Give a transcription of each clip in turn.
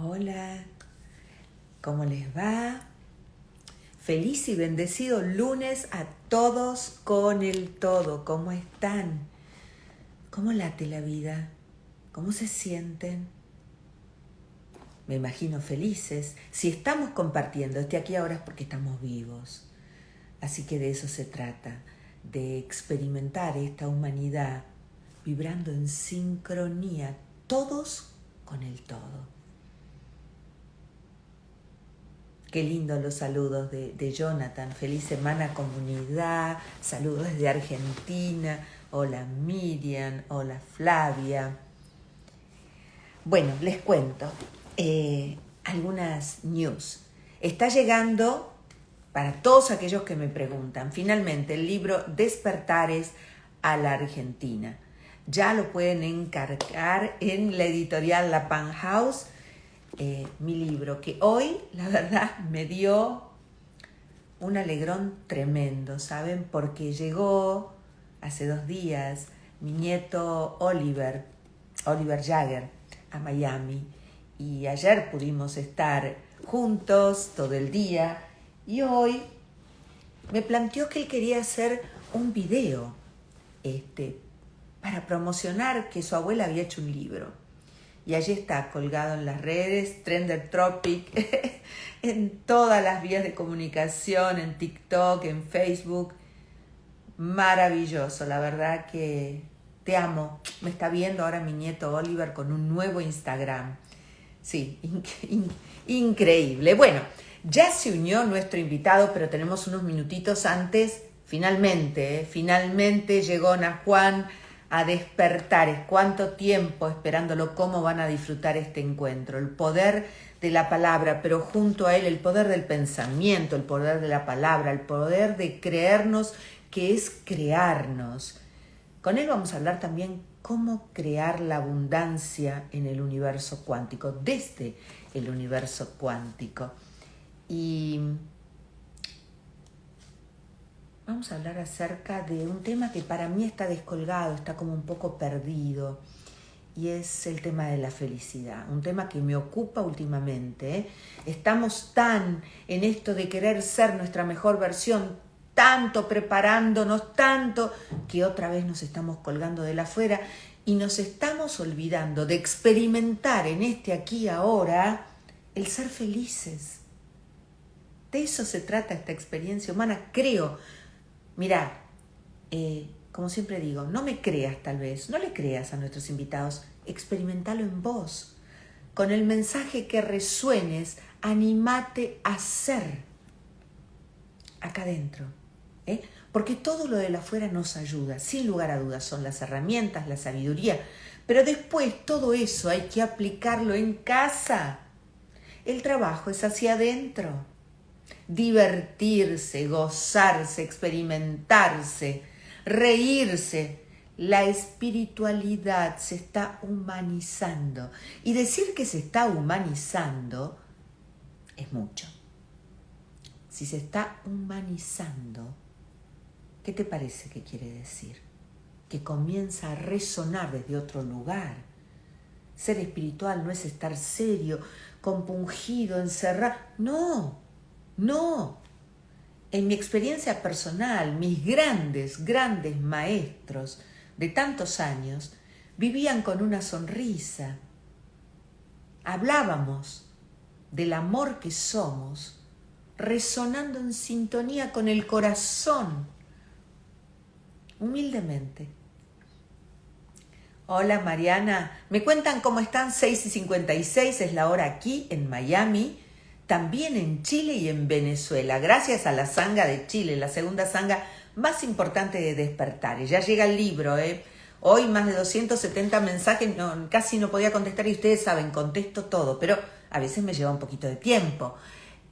Hola, ¿cómo les va? Feliz y bendecido lunes a todos con el todo. ¿Cómo están? ¿Cómo late la vida? ¿Cómo se sienten? Me imagino felices. Si estamos compartiendo este aquí ahora es porque estamos vivos. Así que de eso se trata, de experimentar esta humanidad vibrando en sincronía, todos con el todo. Qué lindo los saludos de Jonathan. Feliz semana comunidad. Saludos desde Argentina. Hola Miriam. Hola Flavia. Bueno, les cuento algunas news. Está llegando, para todos aquellos que me preguntan, finalmente el libro Despertares a la Argentina. Ya lo pueden encargar en la editorial La Pan House. Mi libro, que hoy, la verdad, me dio un alegrón tremendo, ¿saben? Porque llegó hace 2 días mi nieto Oliver Jagger, a Miami. Y ayer pudimos estar juntos todo el día. Y hoy me planteó que él quería hacer un video para promocionar que su abuela había hecho un libro. Y allí está colgado en las redes, Trender Tropic, en todas las vías de comunicación, en TikTok, en Facebook. Maravilloso, la verdad que te amo. Me está viendo ahora mi nieto Oliver con un nuevo Instagram. Sí, increíble. Bueno, ya se unió nuestro invitado, pero tenemos unos minutitos antes. Finalmente llegó Najuan a Despertares. ¿Cuánto tiempo esperándolo? ¿Cómo van a disfrutar este encuentro? El poder de la palabra, pero junto a él el poder del pensamiento, el poder de la palabra, el poder de creernos, que es crearnos. Con él vamos a hablar también cómo crear la abundancia en el universo cuántico, desde el universo cuántico. Y vamos a hablar acerca de un tema que para mí está descolgado, está como un poco perdido, y es el tema de la felicidad, un tema que me ocupa últimamente. Estamos tan en esto de querer ser nuestra mejor versión, tanto preparándonos, tanto que otra vez nos estamos colgando de la afuera y nos estamos olvidando de experimentar en este aquí y ahora el ser felices. De eso se trata esta experiencia humana, creo. Mirá, como siempre digo, no me creas tal vez, no le creas a nuestros invitados, experimentalo en vos. Con el mensaje que resuenes, anímate a ser acá adentro. Porque todo lo de la afuera nos ayuda, sin lugar a dudas, son las herramientas, la sabiduría, pero después todo eso hay que aplicarlo en casa. El trabajo es hacia adentro. Divertirse, gozarse, experimentarse, reírse. La espiritualidad se está humanizando. Y decir que se está humanizando es mucho. Si se está humanizando, ¿qué te parece que quiere decir? Que comienza a resonar desde otro lugar. Ser espiritual no es estar serio, compungido, encerrado. No. En mi experiencia personal, mis grandes maestros de tantos años vivían con una sonrisa. Hablábamos del amor que somos, resonando en sintonía con el corazón, humildemente. Hola Mariana, me cuentan cómo están. 6:56 es la hora aquí en Miami, también en Chile y en Venezuela, gracias a la Sangha de Chile, la segunda Sangha más importante de Despertares. Ya llega el libro, Hoy más de 270 mensajes, casi no podía contestar y ustedes saben, contesto todo, pero a veces me lleva un poquito de tiempo.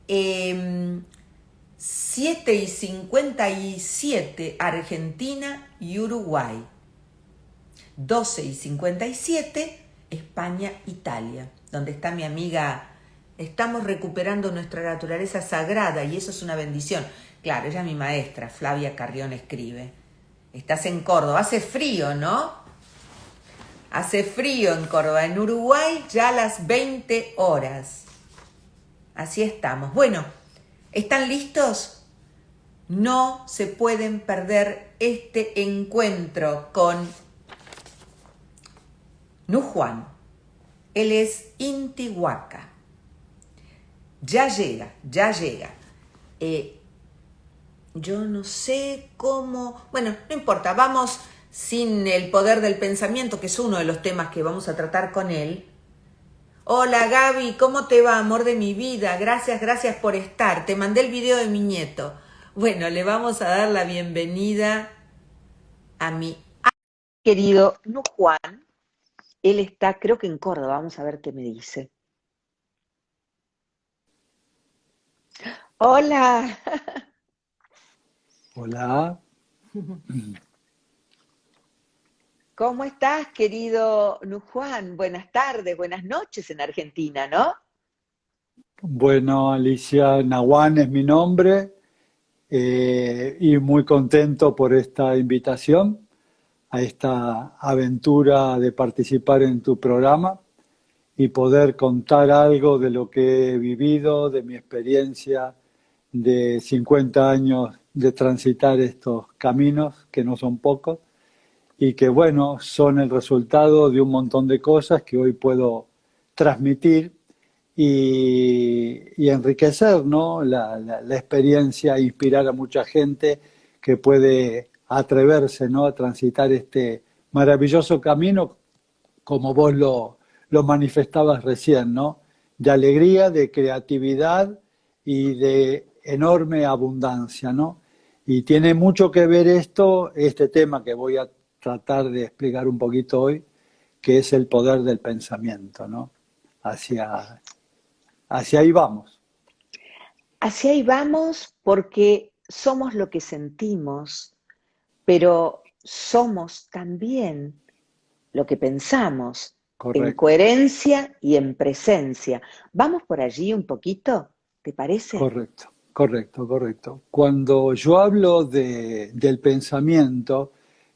7:57 Argentina y Uruguay. 12:57 España, Italia, donde está mi amiga. Estamos recuperando nuestra naturaleza sagrada y eso es una bendición. Claro, ella es mi maestra, Flavia Carrión escribe. Estás en Córdoba, hace frío, ¿no? Hace frío en Córdoba, en Uruguay ya a las 20 horas. Así estamos. Bueno, ¿están listos? No se pueden perder este encuentro con Nujuan. Él es Intihuaca. Ya llega. Yo no sé cómo... Bueno, no importa, vamos sin el poder del pensamiento, que es uno de los temas que vamos a tratar con él. Hola Gaby, ¿cómo te va, amor de mi vida? Gracias por estar. Te mandé el video de mi nieto. Bueno, le vamos a dar la bienvenida a mi querido Nujuan. Él está, creo que en Córdoba, vamos a ver qué me dice. Hola. Hola. ¿Cómo estás, querido Nujuan? Buenas tardes, buenas noches en Argentina, ¿no? Bueno, Alicia, Nahuán es mi nombre y muy contento por esta invitación a esta aventura de participar en tu programa y poder contar algo de lo que he vivido, de mi experiencia de 50 años de transitar estos caminos, que no son pocos, y que, bueno, son el resultado de un montón de cosas que hoy puedo transmitir y enriquecer, ¿no? La experiencia, inspirar a mucha gente que puede atreverse, ¿no? A transitar este maravilloso camino, como vos lo manifestabas recién, ¿no? De alegría, de creatividad y de enorme abundancia, ¿no? Y tiene mucho que ver este tema que voy a tratar de explicar un poquito hoy, que es el poder del pensamiento, ¿no? Hacia ahí vamos. Hacia ahí vamos porque somos lo que sentimos, pero somos también lo que pensamos, en Correcto, coherencia y en presencia. ¿Vamos por allí un poquito? ¿Te parece? correcto. Cuando yo hablo del pensamiento,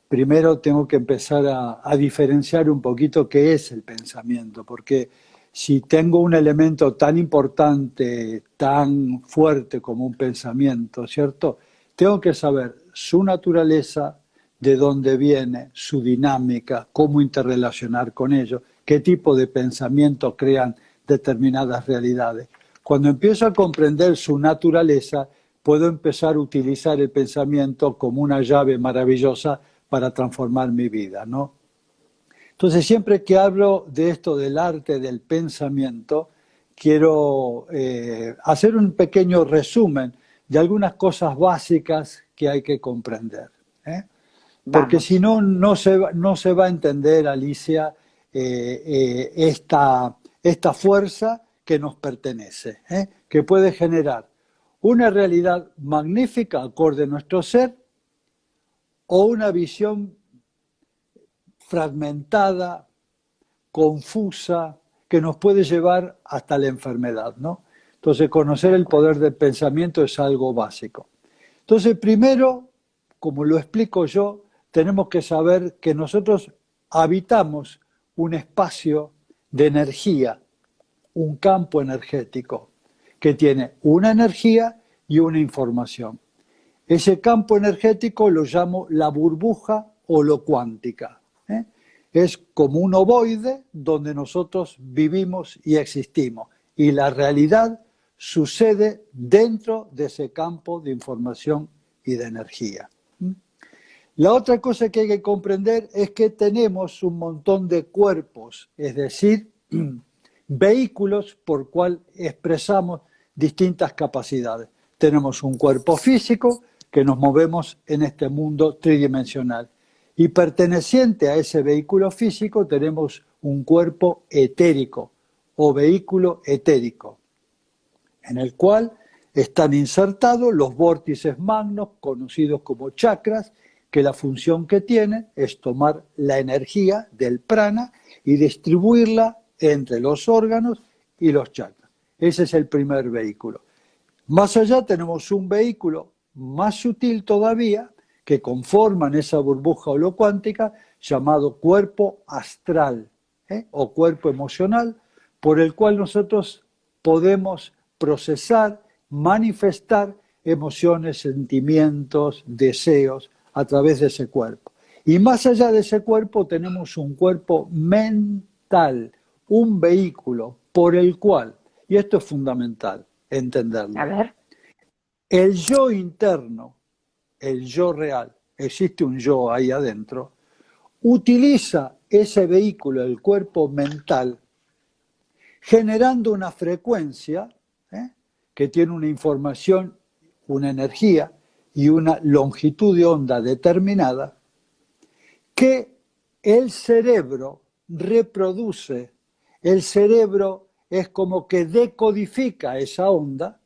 primero tengo que empezar a diferenciar un poquito qué es el pensamiento, porque si tengo un elemento tan importante, tan fuerte como un pensamiento, ¿cierto? Tengo que saber su naturaleza, de dónde viene, su dinámica, cómo interrelacionar con ello, qué tipo de pensamiento crean determinadas realidades. Cuando empiezo a comprender su naturaleza, puedo empezar a utilizar el pensamiento como una llave maravillosa para transformar mi vida, ¿no? Entonces, siempre que hablo de esto del arte del pensamiento, quiero hacer un pequeño resumen de algunas cosas básicas que hay que comprender, ¿eh? Porque si Vamos. no, no se va a entender, Alicia, esta fuerza que nos pertenece, que puede generar una realidad magnífica acorde a nuestro ser o una visión fragmentada, confusa, que nos puede llevar hasta la enfermedad, ¿no? Entonces, conocer De el acuerdo. poder del pensamiento es algo básico. Entonces, primero, como lo explico yo, tenemos que saber que nosotros habitamos un espacio de energía, un campo energético, que tiene una energía y una información. Ese campo energético lo llamo la burbuja holocuántica, ¿eh? Es como un ovoide donde nosotros vivimos y existimos. Y la realidad sucede dentro de ese campo de información y de energía. La otra cosa que hay que comprender es que tenemos un montón de cuerpos, es decir, vehículos por cual expresamos distintas capacidades. Tenemos un cuerpo físico que nos movemos en este mundo tridimensional y perteneciente a ese vehículo físico tenemos un cuerpo etérico o vehículo etérico en el cual están insertados los vórtices magnos conocidos como chakras, que la función que tienen es tomar la energía del prana y distribuirla entre los órganos y los chakras. Ese es el primer vehículo. Más allá tenemos un vehículo más sutil todavía que conforman esa burbuja holocuántica llamado cuerpo astral, o cuerpo emocional, por el cual nosotros podemos procesar, manifestar emociones, sentimientos, deseos a través de ese cuerpo. Y más allá de ese cuerpo tenemos un cuerpo mental, un vehículo por el cual, y esto es fundamental entenderlo, A ver. el yo interno, el yo real, existe un yo ahí adentro, utiliza ese vehículo, el cuerpo mental, generando una frecuencia que tiene una información, una energía y una longitud de onda determinada, que el cerebro reproduce. El cerebro es como que decodifica esa onda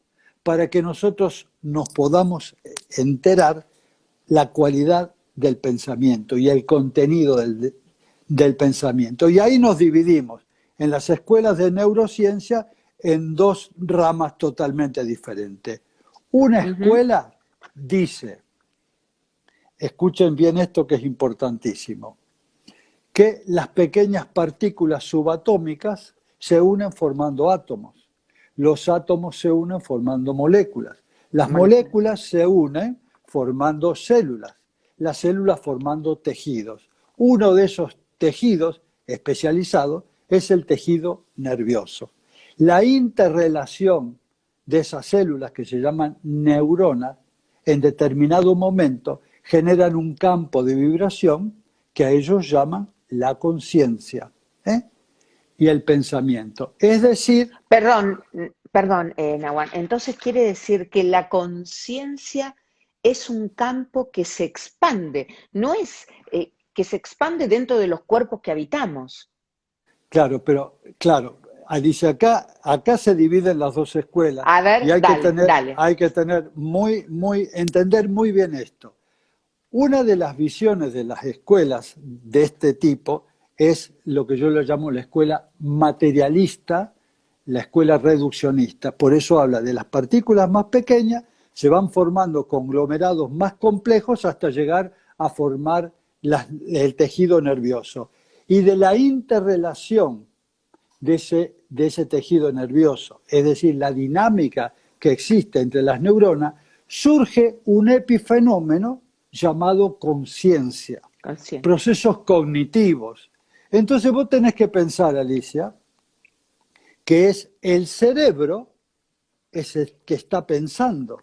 para que nosotros nos podamos enterar la cualidad del pensamiento y el contenido del pensamiento. Y ahí nos dividimos en las escuelas de neurociencia en dos ramas totalmente diferentes. Una escuela dice, escuchen bien esto que es importantísimo, que las pequeñas partículas subatómicas se unen formando átomos. Los átomos se unen formando moléculas. Las moléculas se unen formando células. Las células formando tejidos. Uno de esos tejidos especializados es el tejido nervioso. La interrelación de esas células, que se llaman neuronas, en determinado momento generan un campo de vibración que a ellos llaman la conciencia y el pensamiento. Es decir... Perdón, Nahuan. Entonces quiere decir que la conciencia es un campo que se expande, no es que se expande dentro de los cuerpos que habitamos. Claro, pero claro, Alicia, acá se dividen las dos escuelas A ver, y dale. hay que tener entender muy bien esto. Una de las visiones de las escuelas de este tipo es lo que yo le llamo la escuela materialista, la escuela reduccionista. Por eso habla de las partículas más pequeñas, se van formando conglomerados más complejos hasta llegar a formar el tejido nervioso. Y de la interrelación de ese tejido nervioso, es decir, la dinámica que existe entre las neuronas, surge un epifenómeno llamado conciencia, procesos cognitivos. Entonces vos tenés que pensar, Alicia, que es el cerebro, es el que está pensando,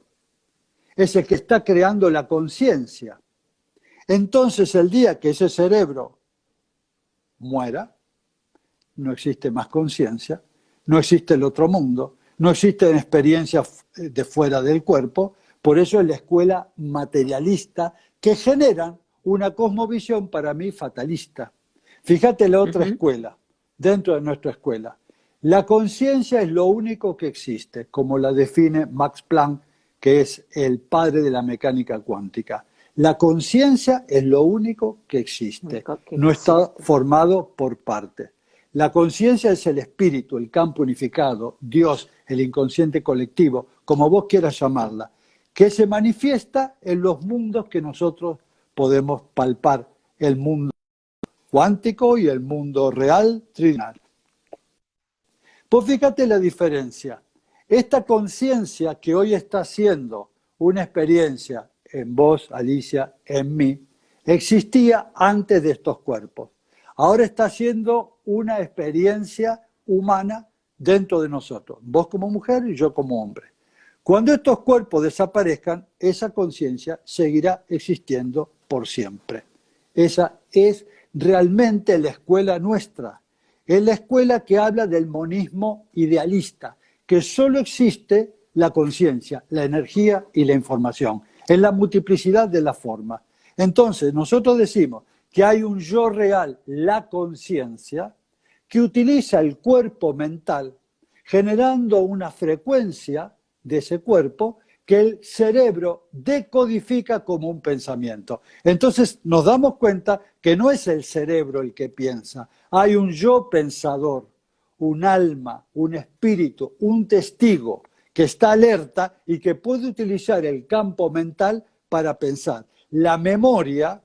es el que está creando la conciencia. Entonces el día que ese cerebro muera, no existe más conciencia, no existe el otro mundo, no existen experiencias de fuera del cuerpo. Por eso es la escuela materialista, que generan una cosmovisión para mí fatalista. Fíjate la otra escuela, dentro de nuestra escuela. La conciencia es lo único que existe, como la define Max Planck, que es el padre de la mecánica cuántica. La conciencia es lo único que existe, no está formado por partes. La conciencia es el espíritu, el campo unificado, Dios, el inconsciente colectivo, como vos quieras llamarla, que se manifiesta en los mundos que nosotros podemos palpar, el mundo cuántico y el mundo real, trinal. Pues fíjate la diferencia. Esta conciencia que hoy está haciendo una experiencia en vos, Alicia, en mí, existía antes de estos cuerpos. Ahora está haciendo una experiencia humana dentro de nosotros, vos como mujer y yo como hombre. Cuando estos cuerpos desaparezcan, esa conciencia seguirá existiendo por siempre. Esa es realmente la escuela nuestra. Es la escuela que habla del monismo idealista, que solo existe la conciencia, la energía y la información, en la multiplicidad de las formas. Entonces, nosotros decimos que hay un yo real, la conciencia, que utiliza el cuerpo mental, generando una frecuencia de ese cuerpo que el cerebro decodifica como un pensamiento. Entonces nos damos cuenta que no es el cerebro el que piensa, hay un yo pensador, un alma, un espíritu, un testigo que está alerta y que puede utilizar el campo mental para pensar. La memoria,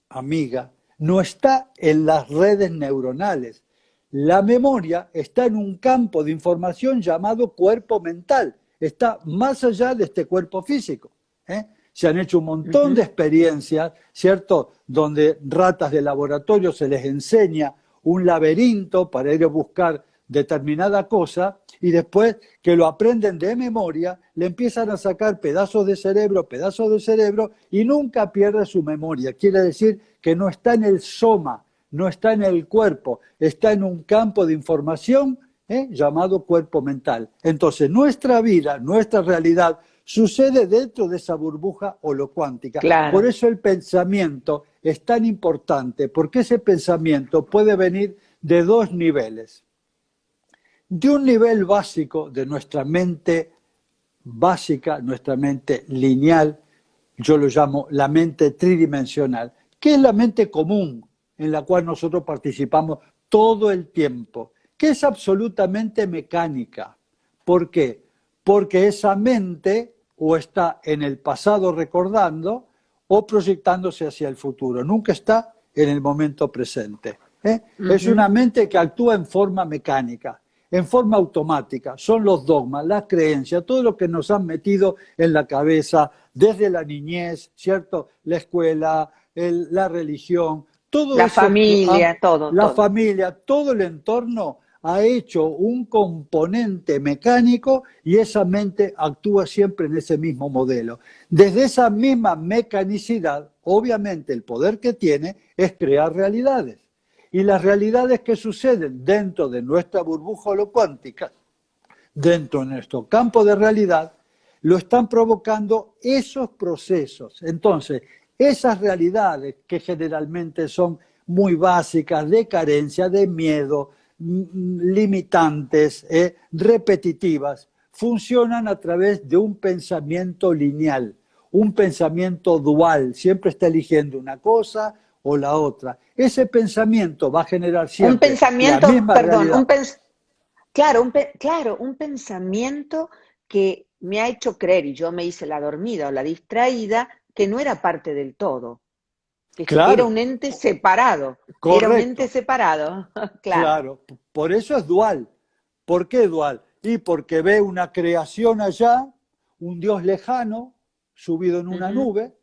amiga, no está en las redes neuronales. La memoria está en un campo de información llamado cuerpo mental. Está más allá de este cuerpo físico. Se han hecho un montón de experiencias, ¿cierto?, donde ratas de laboratorio se les enseña un laberinto para ir a buscar determinada cosa y después que lo aprenden de memoria, le empiezan a sacar pedazos de cerebro y nunca pierde su memoria. Quiere decir que no está en el soma, no está en el cuerpo, está en un campo de información llamado cuerpo mental. Entonces, nuestra vida, nuestra realidad, sucede dentro de esa burbuja holocuántica. Claro. Por eso el pensamiento es tan importante, porque ese pensamiento puede venir de dos niveles. De un nivel básico de nuestra mente básica, nuestra mente lineal, yo lo llamo la mente tridimensional, que es la mente común en la cual nosotros participamos todo el tiempo, que es absolutamente mecánica. ¿Por qué? Porque esa mente o está en el pasado recordando o proyectándose hacia el futuro, nunca está en el momento presente. Es una mente que actúa en forma mecánica, en forma automática. Son los dogmas, las creencias, todo lo que nos han metido en la cabeza desde la niñez, ¿cierto? La escuela, la religión, todo la eso, familia, todo. familia, todo el entorno ha hecho un componente mecánico y esa mente actúa siempre en ese mismo modelo. Desde esa misma mecanicidad, obviamente el poder que tiene es crear realidades. Y las realidades que suceden dentro de nuestra burbuja holocuántica, dentro de nuestro campo de realidad, lo están provocando esos procesos. Entonces, esas realidades que generalmente son muy básicas, de carencia, de miedo, limitantes, repetitivas, funcionan a través de un pensamiento lineal, un pensamiento dual, siempre está eligiendo una cosa o la otra. Ese pensamiento va a generar siempre un pensamiento, la misma perdón, realidad. claro, un pensamiento que me ha hecho creer, y yo me hice la dormida o la distraída, que no era parte del todo, que era Claro, un ente separado, era un ente correcto. separado, claro. Claro, por eso es dual. ¿Por qué dual? Y porque ve una creación allá, un Dios lejano, subido en una nube,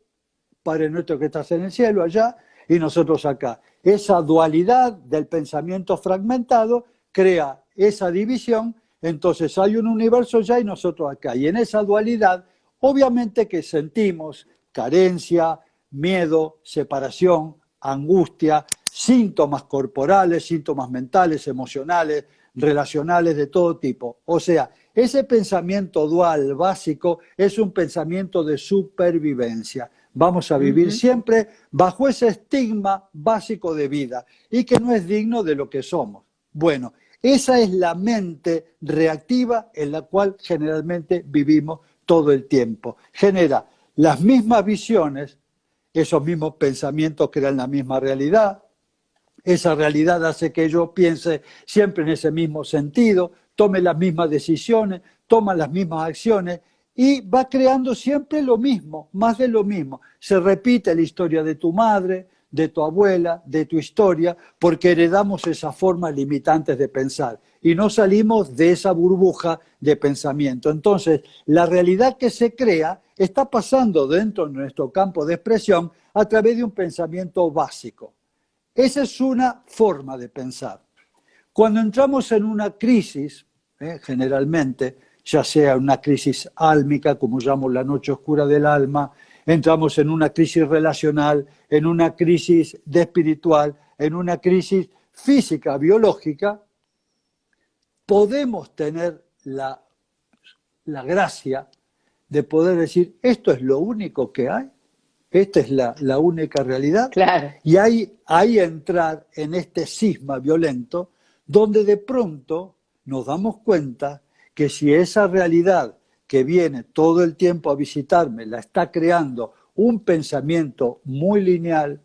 Padre nuestro que estás en el cielo allá, y nosotros acá. Esa dualidad del pensamiento fragmentado crea esa división, entonces hay un universo allá y nosotros acá. Y en esa dualidad, obviamente que sentimos carencia, miedo, separación, angustia, síntomas corporales, síntomas mentales, emocionales, relacionales de todo tipo. O sea, ese pensamiento dual básico es un pensamiento de supervivencia. Vamos a vivir siempre bajo ese estigma básico de vida y que no es digno de lo que somos. Bueno, esa es la mente reactiva en la cual generalmente vivimos todo el tiempo. Genera las mismas visiones, esos mismos pensamientos crean la misma realidad, esa realidad hace que yo piense siempre en ese mismo sentido, tome las mismas decisiones, toma las mismas acciones y va creando siempre lo mismo, más de lo mismo. Se repite la historia de tu madre, de tu abuela, de tu historia, porque heredamos esas formas limitantes de pensar y no salimos de esa burbuja de pensamiento. Entonces, la realidad que se crea está pasando dentro de nuestro campo de expresión a través de un pensamiento básico. Esa es una forma de pensar. Cuando entramos en una crisis, generalmente, ya sea una crisis álmica, como llamo la noche oscura del alma, entramos en una crisis relacional, en una crisis de espiritual, en una crisis física, biológica, podemos tener la gracia de poder decir, esto es lo único que hay. Esta es la única realidad. Claro. Y ahí entrar en este cisma violento, donde de pronto nos damos cuenta que si esa realidad que viene todo el tiempo a visitarme la está creando un pensamiento muy lineal,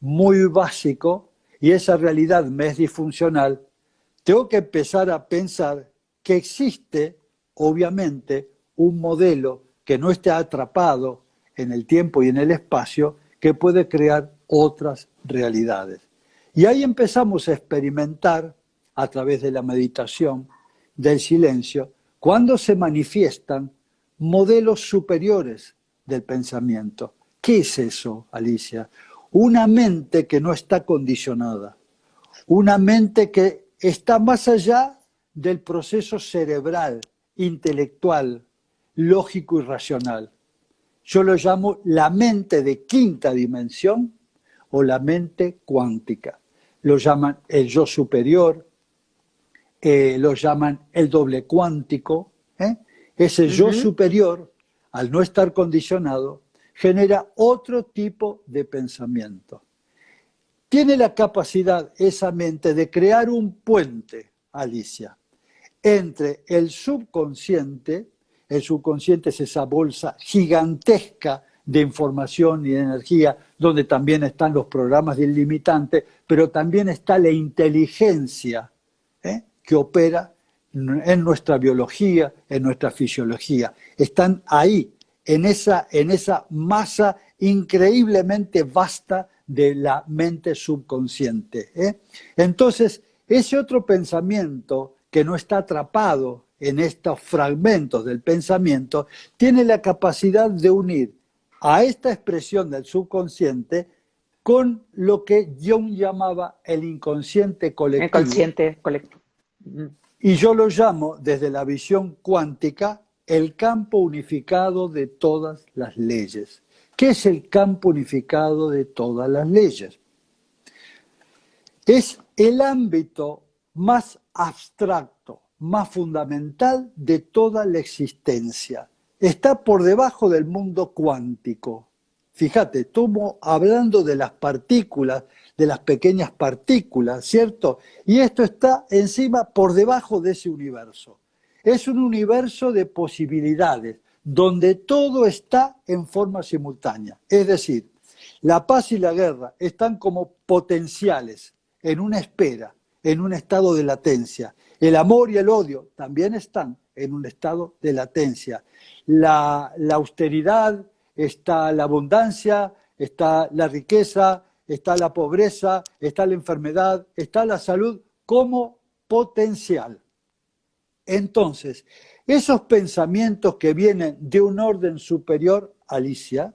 muy básico, y esa realidad me es disfuncional, tengo que empezar a pensar que existe, obviamente, un modelo que no esté atrapado en el tiempo y en el espacio, que puede crear otras realidades. Y ahí empezamos a experimentar, a través de la meditación, del silencio, cuando se manifiestan modelos superiores del pensamiento. ¿Qué es eso, Alicia? Una mente que no está condicionada, una mente que está más allá del proceso cerebral, intelectual, lógico y racional. Yo lo llamo la mente de quinta dimensión o la mente cuántica. Lo llaman el yo superior, lo llaman el doble cuántico. Ese yo superior, al no estar condicionado, genera otro tipo de pensamiento. Tiene la capacidad esa mente de crear un puente, Alicia, entre el subconsciente es esa bolsa gigantesca de información y de energía, donde también están los programas de ilimitante, pero también está la inteligencia que opera en nuestra biología, en nuestra fisiología. Están ahí, en esa masa increíblemente vasta de la mente subconsciente. Entonces, ese otro pensamiento que no está atrapado en estos fragmentos del pensamiento, tiene la capacidad de unir a esta expresión del subconsciente con lo que Jung llamaba el inconsciente colectivo. El consciente colectivo. Y yo lo llamo, desde la visión cuántica, el campo unificado de todas las leyes. ¿Qué es el campo unificado de todas las leyes? Es el ámbito más abstracto, más fundamental de toda la existencia. Está por debajo del mundo cuántico. Fíjate, estamos hablando de las partículas, de las pequeñas partículas, ¿cierto? Y esto está encima, por debajo de ese universo. Es un universo de posibilidades, donde todo está en forma simultánea. Es decir, la paz y la guerra están como potenciales, en una espera, en un estado de latencia. El amor y el odio también están en un estado de latencia. La austeridad, está la abundancia, está la riqueza, está la pobreza, está la enfermedad, está la salud como potencial. Entonces, esos pensamientos que vienen de un orden superior, Alicia,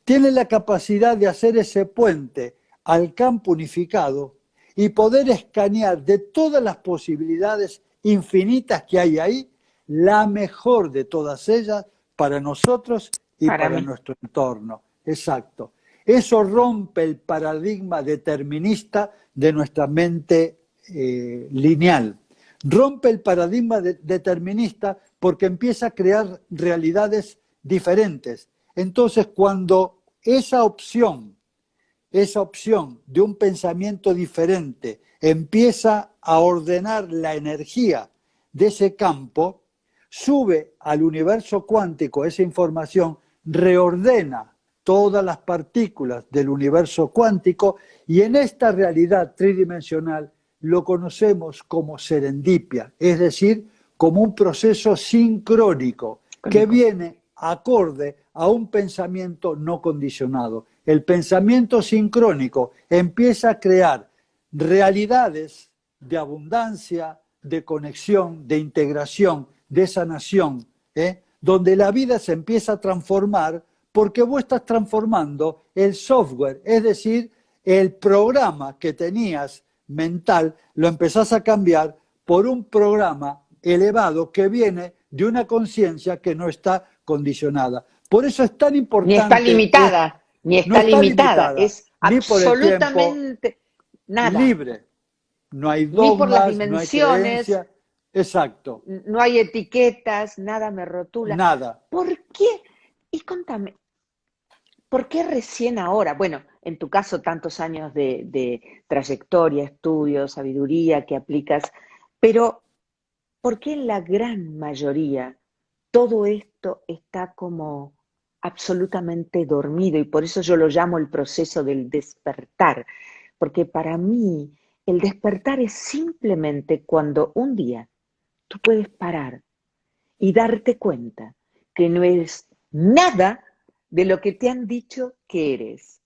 tienen la capacidad de hacer ese puente al campo unificado y poder escanear de todas las posibilidades infinitas que hay ahí, la mejor de todas ellas para nosotros y para nuestro entorno. Exacto. Eso rompe el paradigma determinista de nuestra mente lineal. Rompe el paradigma determinista porque empieza a crear realidades diferentes. Entonces, cuando esa opción de un pensamiento diferente empieza a ordenar la energía de ese campo, sube al universo cuántico esa información, reordena todas las partículas del universo cuántico y en esta realidad tridimensional lo conocemos como serendipia, es decir, como un proceso sincrónico que viene acorde a un pensamiento no condicionado. El pensamiento sincrónico empieza a crear realidades de abundancia, de conexión, de integración, de sanación, donde la vida se empieza a transformar porque vos estás transformando el software, es decir, el programa que tenías mental, lo empezás a cambiar por un programa elevado que viene de una conciencia que no está condicionada. Por eso es tan importante... Ni está limitada, es ni por el absolutamente tiempo, nada. Libre. No hay dogmas, ni por las dimensiones, no hay creencia. Exacto. No hay etiquetas, nada me rotula. Nada. ¿Por qué? Y contame, ¿por qué recién ahora? Bueno, en tu caso, tantos años de trayectoria, estudio, sabiduría que aplicas, pero ¿por qué en la gran mayoría todo esto está como absolutamente dormido? Y por eso yo lo llamo el proceso del despertar, porque para mí el despertar es simplemente cuando un día tú puedes parar y darte cuenta que no eres nada de lo que te han dicho que eres,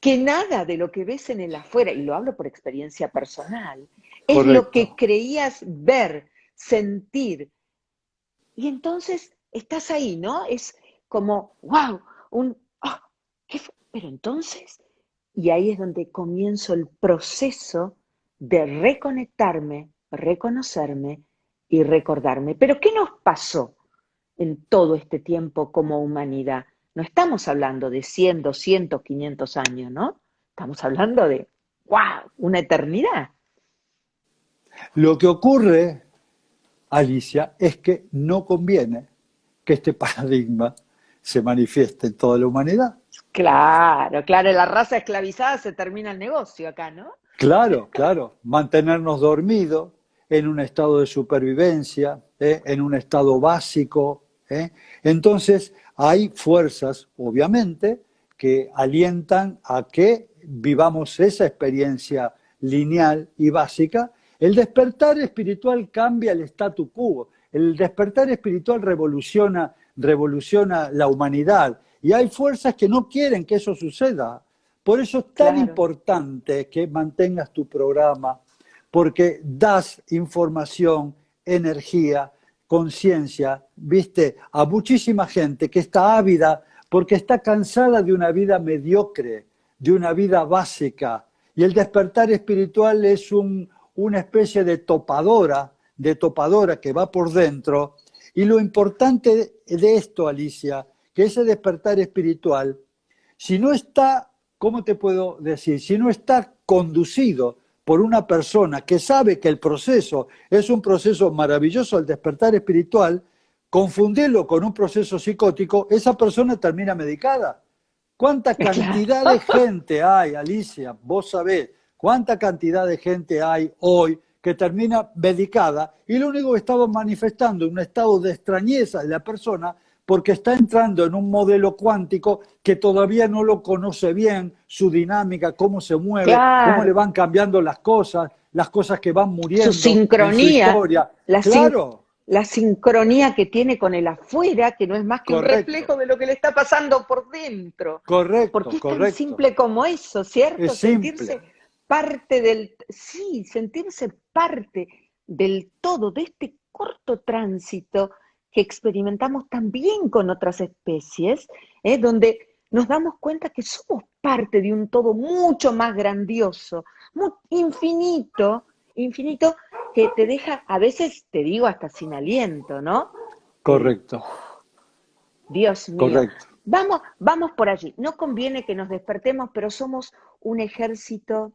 que nada de lo que ves en el afuera, y lo hablo por experiencia personal, es lo que Correcto. creías ver, sentir. Y entonces estás ahí, ¿no? Es como, wow, pero entonces, y ahí es donde comienzo el proceso de reconectarme, reconocerme y recordarme. Pero ¿qué nos pasó en todo este tiempo como humanidad? No estamos hablando de 100, 200, 500 años, ¿no? Estamos hablando de, wow, una eternidad. Lo que ocurre, Alicia, es que no conviene que este paradigma se manifieste en toda la humanidad. Claro, claro, la raza esclavizada se termina el negocio acá, ¿no? Claro, claro, mantenernos dormidos en un estado de supervivencia, en un estado básico. Entonces, hay fuerzas, obviamente, que alientan a que vivamos esa experiencia lineal y básica. El despertar espiritual cambia el statu quo. El despertar espiritual revoluciona la humanidad. Y hay fuerzas que no quieren que eso suceda. Por eso es tan Claro, importante que mantengas tu programa, porque das información, energía, conciencia, viste, a muchísima gente que está ávida porque está cansada de una vida mediocre, de una vida básica. Y el despertar espiritual es una especie de topadora que va por dentro. Y lo importante de esto, Alicia, que ese despertar espiritual, si no está, ¿cómo te puedo decir? Si no está conducido por una persona que sabe que el proceso es un proceso maravilloso, el despertar espiritual, confundirlo con un proceso psicótico, esa persona termina medicada. ¿Cuánta claro. cantidad de gente hay, Alicia? Vos sabés, ¿cuánta cantidad de gente hay hoy que termina medicada y lo único que estaba manifestando un estado de extrañeza de la persona porque está entrando en un modelo cuántico que todavía no lo conoce bien, su dinámica, cómo se mueve, cómo le Claro, van cambiando las cosas que van su muriendo en su sincronía, historia. la, sin- Claro, la sincronía que tiene con el afuera, que no es más que un reflejo correcto, de lo que le está pasando por dentro. Porque correcto, es tan correcto. simple como eso, ¿cierto? Es simple, Sentirse parte sí, sentirse parte del todo, de este corto tránsito que experimentamos también con otras especies, donde nos damos cuenta que somos parte de un todo mucho más grandioso, infinito, infinito, que te deja, a veces te digo hasta sin aliento, ¿no? El, correcto, Dios mío, correcto. vamos por allí. No conviene que nos despertemos, pero somos un ejército,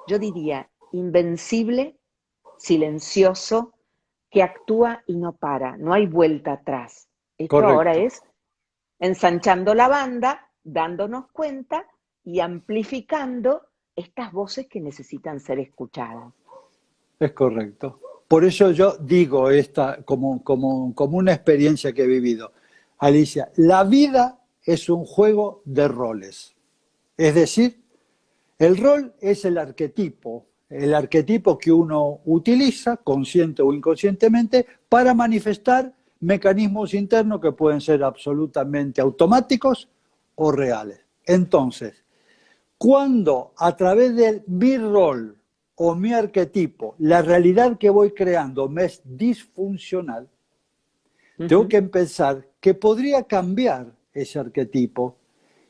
yo diría, invencible, silencioso, que actúa y no para, no hay vuelta atrás. Esto ahora Correcto, es ensanchando la banda, dándonos cuenta y amplificando estas voces que necesitan ser escuchadas. es correcto. Por eso yo digo esta como una experiencia que he vivido. Alicia, la vida es un juego de roles. Es decir, el rol es el arquetipo que uno utiliza, consciente o inconscientemente, para manifestar mecanismos internos que pueden ser absolutamente automáticos o reales. Entonces, cuando a través de mi rol o mi arquetipo, la realidad que voy creando me es disfuncional, tengo Ujú. que pensar que podría cambiar ese arquetipo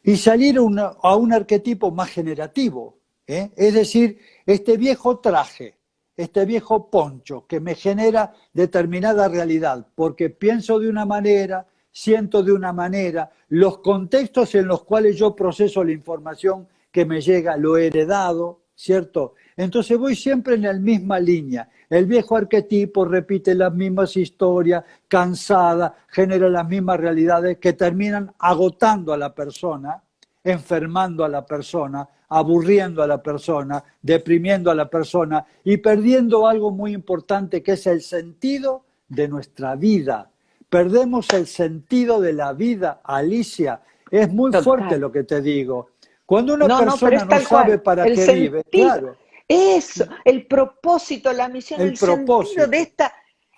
y salir a un arquetipo más generativo. Es decir, este viejo traje, este viejo poncho que me genera determinada realidad, porque pienso de una manera, siento de una manera, los contextos en los cuales yo proceso la información que me llega, lo he heredado, ¿cierto? Entonces voy siempre en la misma línea. El viejo arquetipo repite las mismas historias, cansada, genera las mismas realidades que terminan agotando a la persona, enfermando a la persona, aburriendo a la persona, deprimiendo a la persona y perdiendo algo muy importante que es el sentido de nuestra vida. Perdemos el sentido de la vida, Alicia. Es muy fuerte Total. lo que te digo. Cuando una No, no, pero persona es no tal sabe cual. para El qué vive, sentido, claro, eso, el propósito, la misión, el propósito.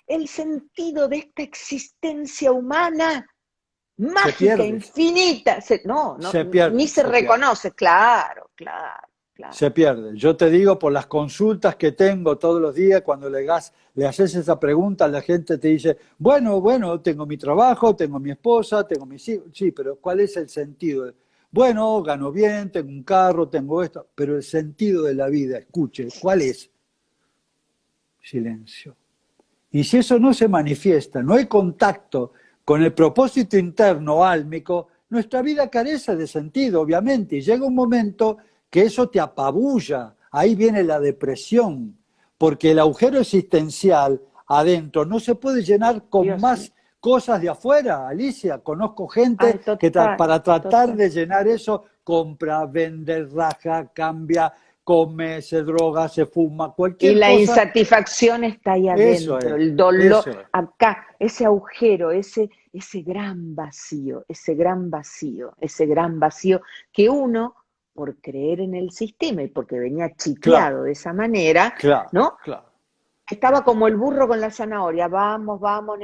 el sentido de esta existencia humana. mágica, pierde. infinita. No, Se pierde, ni se reconoce. Claro, claro. Se pierde. Yo te digo, por las consultas que tengo todos los días, cuando le haces esa pregunta, la gente te dice, bueno, tengo mi trabajo, tengo mi esposa, tengo mis hijos. Sí, pero ¿cuál es el sentido? Bueno, gano bien, tengo un carro, tengo esto, pero el sentido de la vida, escuche, ¿cuál es? Silencio. Y si eso no se manifiesta, no hay contacto con el propósito interno álmico, nuestra vida carece de sentido, obviamente, y llega un momento que eso te apabulla, ahí viene la depresión, porque el agujero existencial adentro no se puede llenar con Dios más mío. cosas de afuera, Alicia. Conozco gente Ay, que para tratar total. de llenar eso, compra, vende, raja, cambia, come, se droga, se fuma, Y cualquier la cosa. insatisfacción está ahí Eso adentro, es, el dolor eso es. acá, ese agujero, ese gran vacío, ese gran vacío, ese gran vacío que uno, por creer en el sistema y porque venía Claro, chipeado de esa manera, claro, ¿no? claro. Estaba como el burro con la zanahoria, vamos, vamos,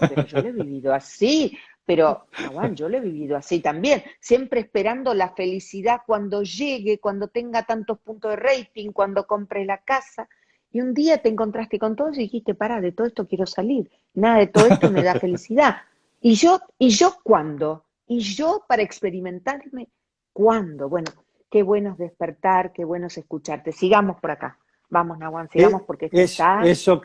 pero yo lo he vivido así, pero Nahual, yo lo he vivido así también, siempre esperando la felicidad cuando llegue, cuando tenga tantos puntos de rating, cuando compre la casa, y un día te encontraste con todo y dijiste, para, de todo esto quiero salir, nada de todo esto me da felicidad. ¿Y yo cuándo? ¿Y yo para experimentarme cuándo? Bueno, qué bueno es despertar, qué bueno es escucharte. Sigamos por acá. Vamos, Nahuan, sigamos porque esto está... Eso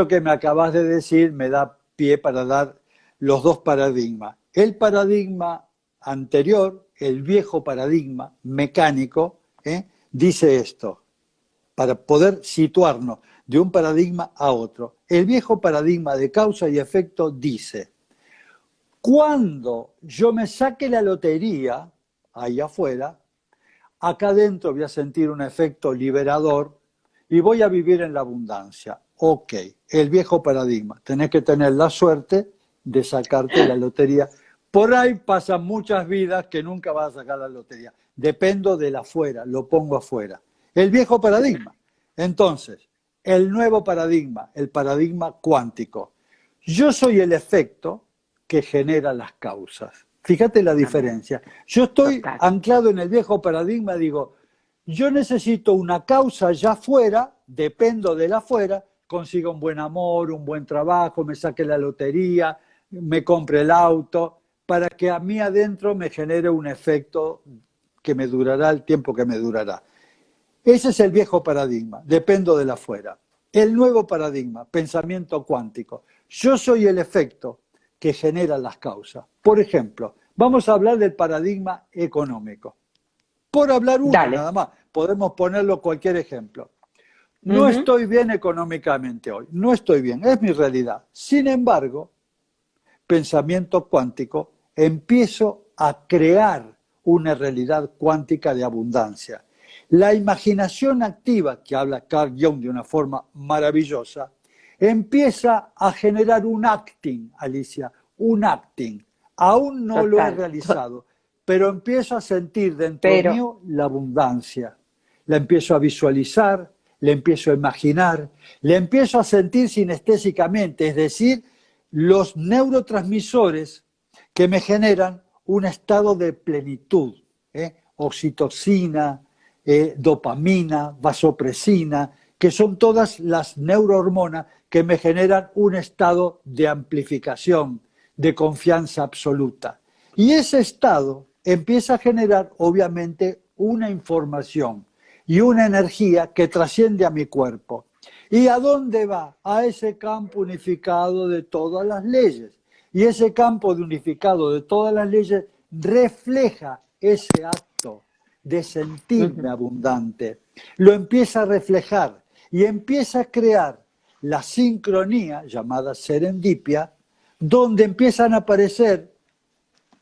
que me acabas de decir me da pie para dar los dos paradigmas. El paradigma anterior, el viejo paradigma mecánico, dice esto, para poder situarnos de un paradigma a otro. El viejo paradigma de causa y efecto dice, cuando yo me saque la lotería, ahí afuera, acá adentro voy a sentir un efecto liberador y voy a vivir en la abundancia. Ok, el viejo paradigma. Tenés que tener la suerte de sacarte la lotería. Por ahí pasan muchas vidas que nunca vas a sacar la lotería. Dependo del afuera, lo pongo afuera. El viejo paradigma. Entonces, el nuevo paradigma, el paradigma cuántico. Yo soy el efecto que genera las causas. Fíjate la Amén. diferencia. Yo estoy Total. anclado en el viejo paradigma, digo, yo necesito una causa allá afuera, dependo del afuera, consiga un buen amor, un buen trabajo, me saque la lotería, me compre el auto, para que a mí adentro me genere un efecto que me durará el tiempo que me durará. Ese es el viejo paradigma, dependo del afuera. El nuevo paradigma, pensamiento cuántico. Yo soy el efecto que genera las causas. Por ejemplo, vamos a hablar del paradigma económico. Por hablar uno Dale. nada más, podemos ponerlo cualquier ejemplo. No Ujú. estoy bien económicamente hoy, no estoy bien, es mi realidad. Sin embargo, pensamiento cuántico, empiezo a crear una realidad cuántica de abundancia. La imaginación activa, que habla Carl Jung de una forma maravillosa, empieza a generar un acting, Alicia, un acting. Aún no lo he Total. realizado, pero empiezo a sentir dentro Pero, mío la abundancia. La empiezo a visualizar, la empiezo a imaginar, la empiezo a sentir sinestésicamente, es decir, los neurotransmisores que me generan un estado de plenitud, oxitocina, dopamina, vasopresina, que son todas las neurohormonas que me generan un estado de amplificación, de confianza absoluta. Y ese estado empieza a generar, obviamente, una información y una energía que trasciende a mi cuerpo. ¿Y a dónde va? A ese campo unificado de todas las leyes. Y ese campo unificado de todas las leyes refleja ese acto de sentirme ujú, abundante. Lo empieza a reflejar y empieza a crear la sincronía, llamada serendipia, donde empiezan a aparecer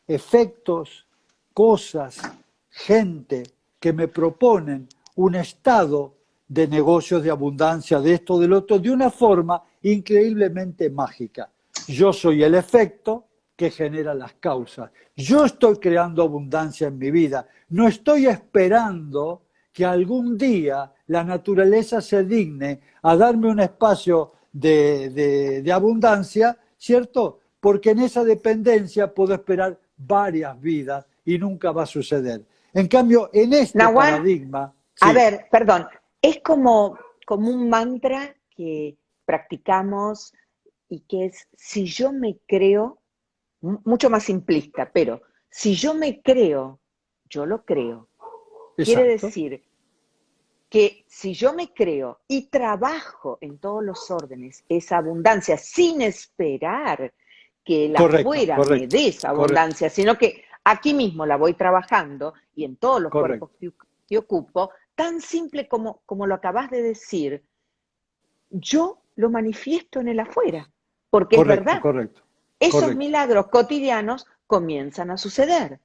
efectos, cosas, gente que me proponen un estado de negocios, de abundancia, de esto, del otro, de una forma increíblemente mágica. Yo soy el efecto que genera las causas. Yo estoy creando abundancia en mi vida. No estoy esperando que algún día la naturaleza se digne a darme un espacio de abundancia, ¿cierto? porque en esa dependencia puedo esperar varias vidas y nunca va a suceder. En cambio, en este Nahual, paradigma, a sí, ver, perdón, es como un mantra que practicamos y que es, si yo me creo, mucho más simplista, pero si yo me creo, yo lo creo. Quiere exacto, decir que si yo me creo y trabajo en todos los órdenes esa abundancia sin esperar que el correcto, afuera me correcto, dé esa correcto, abundancia, sino que aquí mismo la voy trabajando y en todos los cuerpos correcto, que ocupo, tan simple como lo acabas de decir, yo lo manifiesto en el afuera, porque es correcto, verdad, correcto, esos correcto. milagros cotidianos comienzan a suceder.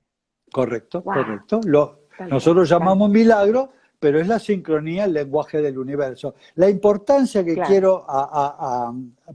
Correcto, ¡Wow! correcto. Tal cual, Nosotros llamamos milagro, pero es la sincronía, el lenguaje del universo. La importancia que claro. quiero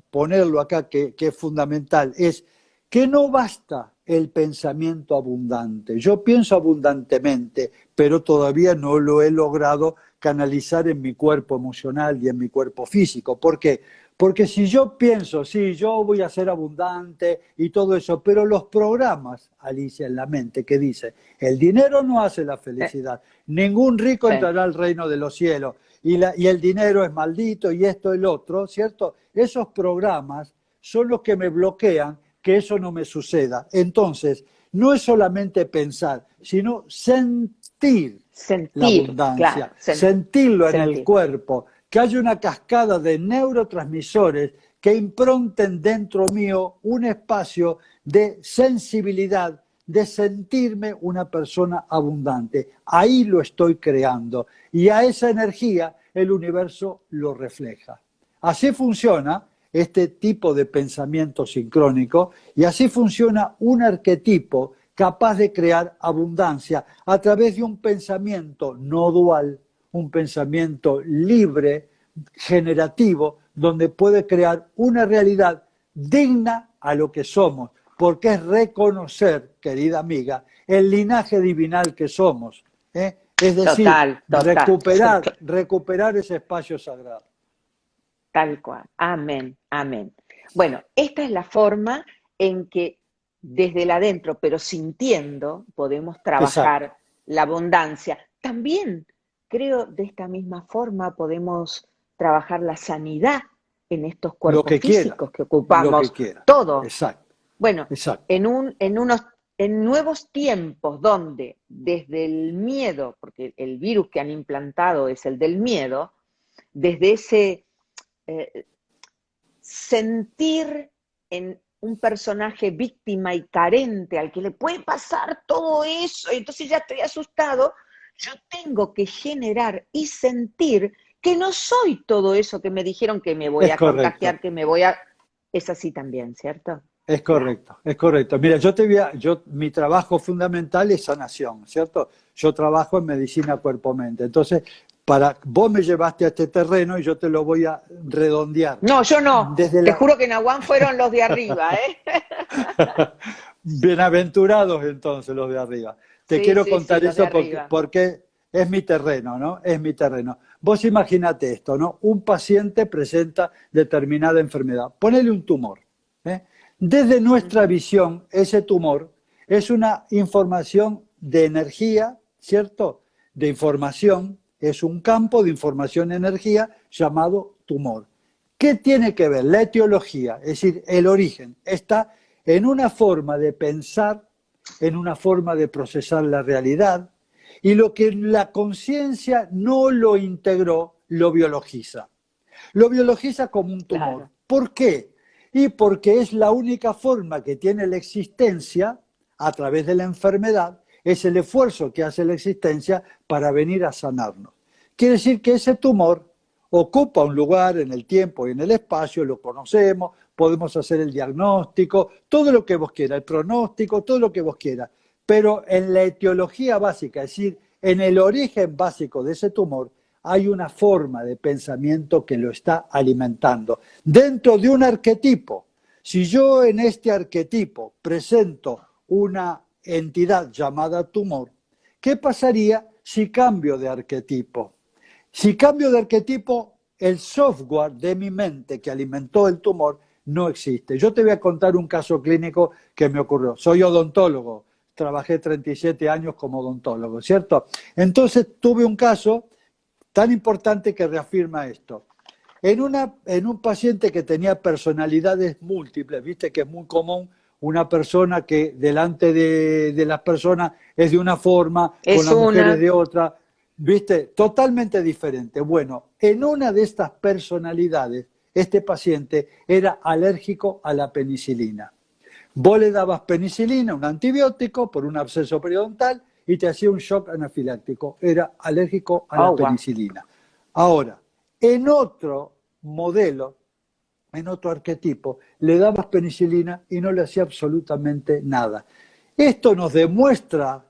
ponerlo acá, que es fundamental, es que no basta el pensamiento abundante. Yo pienso abundantemente, pero todavía no lo he logrado canalizar en mi cuerpo emocional y en mi cuerpo físico. ¿Por qué? Porque si yo pienso, sí, yo voy a ser abundante y todo eso, pero los programas, Alicia, en la mente, que dice, el dinero no hace la Eh, felicidad, ningún rico sí. entrará al reino de los cielos, y el dinero es maldito y esto y el otro, ¿cierto? Esos programas son los que me bloquean que eso no me suceda. Entonces, no es solamente pensar, sino sentir la Sentir, claro, abundancia, sentirlo en el sentir. cuerpo, que haya una cascada de neurotransmisores que impronten dentro mío un espacio de sensibilidad, de sentirme una persona abundante. Ahí lo estoy creando y a esa energía el universo lo refleja. Así funciona este tipo de pensamiento sincrónico y así funciona un arquetipo capaz de crear abundancia a través de un pensamiento no dual, un pensamiento libre, generativo, donde puede crear una realidad digna a lo que somos, porque es reconocer, querida amiga, el linaje divinal que somos. Es decir, Total, total, total, recuperar ese espacio sagrado. tal cual. Amén, amén. Bueno, esta es la forma en que desde el adentro, pero sintiendo, podemos Exacto. trabajar la abundancia. También creo de esta misma forma podemos trabajar la sanidad en estos Lo cuerpos que quiera, físicos que lo que ocupamos, quiera. todo. Exacto, Bueno, exacto. en nuevos tiempos donde desde el miedo, porque el virus que han implantado es el del miedo, desde ese eh, sentir en un personaje víctima y carente al que le puede pasar todo eso, y entonces ya estoy asustado, yo tengo que generar y sentir que no soy todo eso que me dijeron que me voy Es a correcto. contagiar, que me voy a... Es así también, ¿cierto? Es Wow. correcto, es correcto. Mira, mi trabajo fundamental es sanación, ¿cierto? Yo trabajo en medicina cuerpo-mente. Entonces, vos me llevaste a este terreno y yo te lo voy a redondear. No, yo no. Desde Te la... juro que Nahuán fueron los de arriba, ¿eh? Bienaventurados entonces los de arriba. Te Sí, quiero sí, sí, contar los de eso arriba. porque es mi terreno, ¿no? Es mi terreno. Vos imaginate esto, ¿no? Un paciente presenta determinada enfermedad. Ponele un tumor. ¿eh? Desde nuestra Ujú. visión, ese tumor es una información de energía, ¿cierto? De información, es un campo de información-energía llamado tumor. ¿Qué tiene que ver? La etiología, es decir, el origen, está en una forma de pensar, en una forma de procesar la realidad, y lo que la conciencia no lo integró, lo biologiza. Lo biologiza como un tumor. Claro, ¿Por qué? Y porque es la única forma que tiene la existencia a través de la enfermedad, es el esfuerzo que hace la existencia para venir a sanarnos. Quiere decir que ese tumor ocupa un lugar en el tiempo y en el espacio, lo conocemos, podemos hacer el diagnóstico, todo lo que vos quieras, el pronóstico, todo lo que vos quieras. Pero en la etiología básica, es decir, en el origen básico de ese tumor, hay una forma de pensamiento que lo está alimentando. Dentro de un arquetipo, si yo en este arquetipo presento una entidad llamada tumor, ¿qué pasaría si cambio de arquetipo? Si cambio de arquetipo, el software de mi mente que alimentó el tumor no existe. Yo te voy a contar un caso clínico que me ocurrió. Soy odontólogo, trabajé 37 años como odontólogo, ¿cierto? Entonces tuve un caso tan importante que reafirma esto. En un paciente que tenía personalidades múltiples, viste que es muy común una persona que delante de las personas es de una forma, con las mujeres de otra, viste, totalmente diferente. Bueno, en una de estas personalidades, este paciente era alérgico a la penicilina. Vos le dabas penicilina, un antibiótico, por un absceso periodontal, y te hacía un shock anafiláctico. Era alérgico a la penicilina. Ahora, en otro modelo, en otro arquetipo, le dabas penicilina y no le hacía absolutamente nada. Esto nos demuestra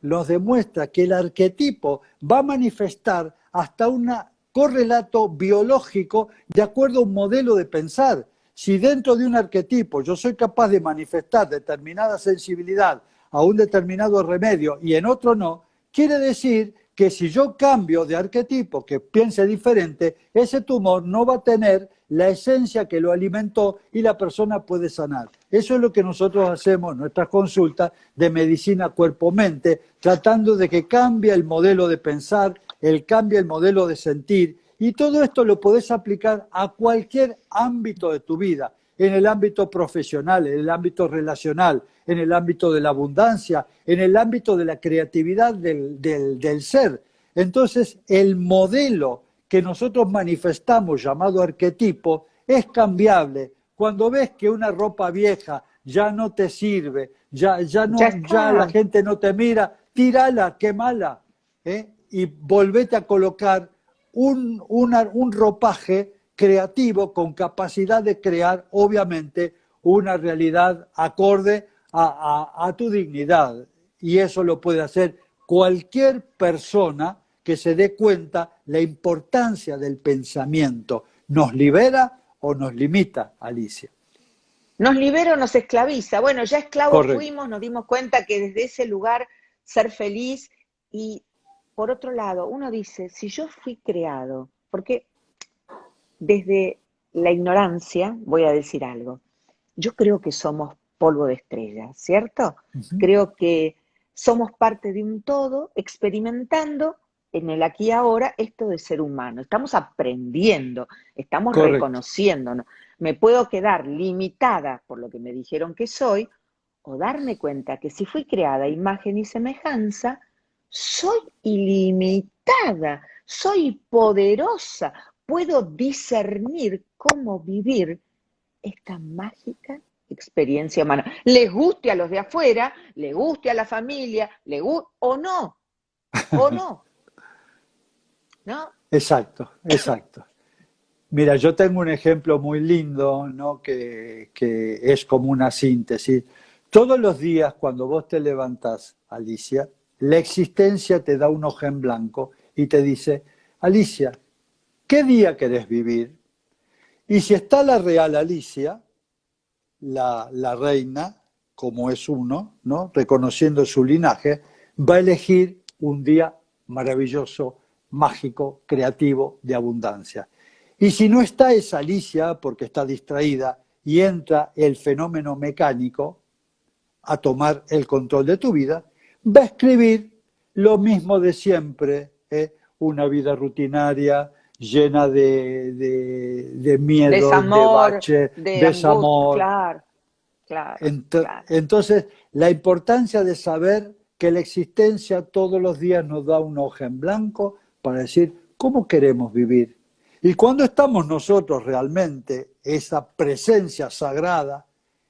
que el arquetipo va a manifestar hasta un correlato biológico de acuerdo a un modelo de pensar. Si dentro de un arquetipo yo soy capaz de manifestar determinada sensibilidad a un determinado remedio y en otro no, quiere decir que si yo cambio de arquetipo, que piense diferente, ese tumor no va a tener la esencia que lo alimentó y la persona puede sanar. Eso es lo que nosotros hacemos en nuestras consultas de medicina cuerpo-mente, tratando de que cambie el modelo de pensar, cambie el modelo de sentir, y todo esto lo podés aplicar a cualquier ámbito de tu vida, en el ámbito profesional, en el ámbito relacional, en el ámbito de la abundancia, en el ámbito de la creatividad del ser. Entonces, el modelo que nosotros manifestamos, llamado arquetipo, es cambiable. Cuando ves que una ropa vieja ya no te sirve, ya la gente no te mira, tírala, quémala, y volvete a colocar un ropaje creativo con capacidad de crear, obviamente, una realidad acorde a tu dignidad. Y eso lo puede hacer cualquier persona que se dé cuenta la importancia del pensamiento. ¿Nos libera o nos limita, Alicia? Nos libera o nos esclaviza. Bueno, ya esclavos Correcto. fuimos, nos dimos cuenta que desde ese lugar ser feliz. Y por otro lado, uno dice, si yo fui creado, porque desde la ignorancia voy a decir algo, yo creo que somos polvo de estrellas, ¿cierto? Creo que somos parte de un todo experimentando en el aquí y ahora esto de ser humano. Estamos aprendiendo, estamos reconociéndonos. Me puedo quedar limitada por lo que me dijeron que soy, o darme cuenta que si fui creada a imagen y semejanza, soy ilimitada, soy poderosa, puedo discernir cómo vivir esta mágica experiencia humana. Les guste a los de afuera, les guste a la familia, o no, ¿no? Exacto. Mira, yo tengo un ejemplo muy lindo, ¿no? que es como una síntesis. Todos los días cuando vos te levantás, Alicia, la existencia te da un hoja en blanco y te dice, Alicia, ¿qué día querés vivir? Y si está la real Alicia, la reina, como es uno, ¿no? Reconociendo su linaje, va a elegir un día maravilloso, mágico, creativo, de abundancia. Y si no está esa Alicia, porque está distraída, y entra el fenómeno mecánico a tomar el control de tu vida, va a escribir lo mismo de siempre, una vida rutinaria, llena de miedo, desamor, de bache, de desamor. Angustia, claro. Entonces, la importancia de saber que la existencia todos los días nos da una hoja en blanco para decir cómo queremos vivir. Y cuando estamos nosotros realmente, esa presencia sagrada,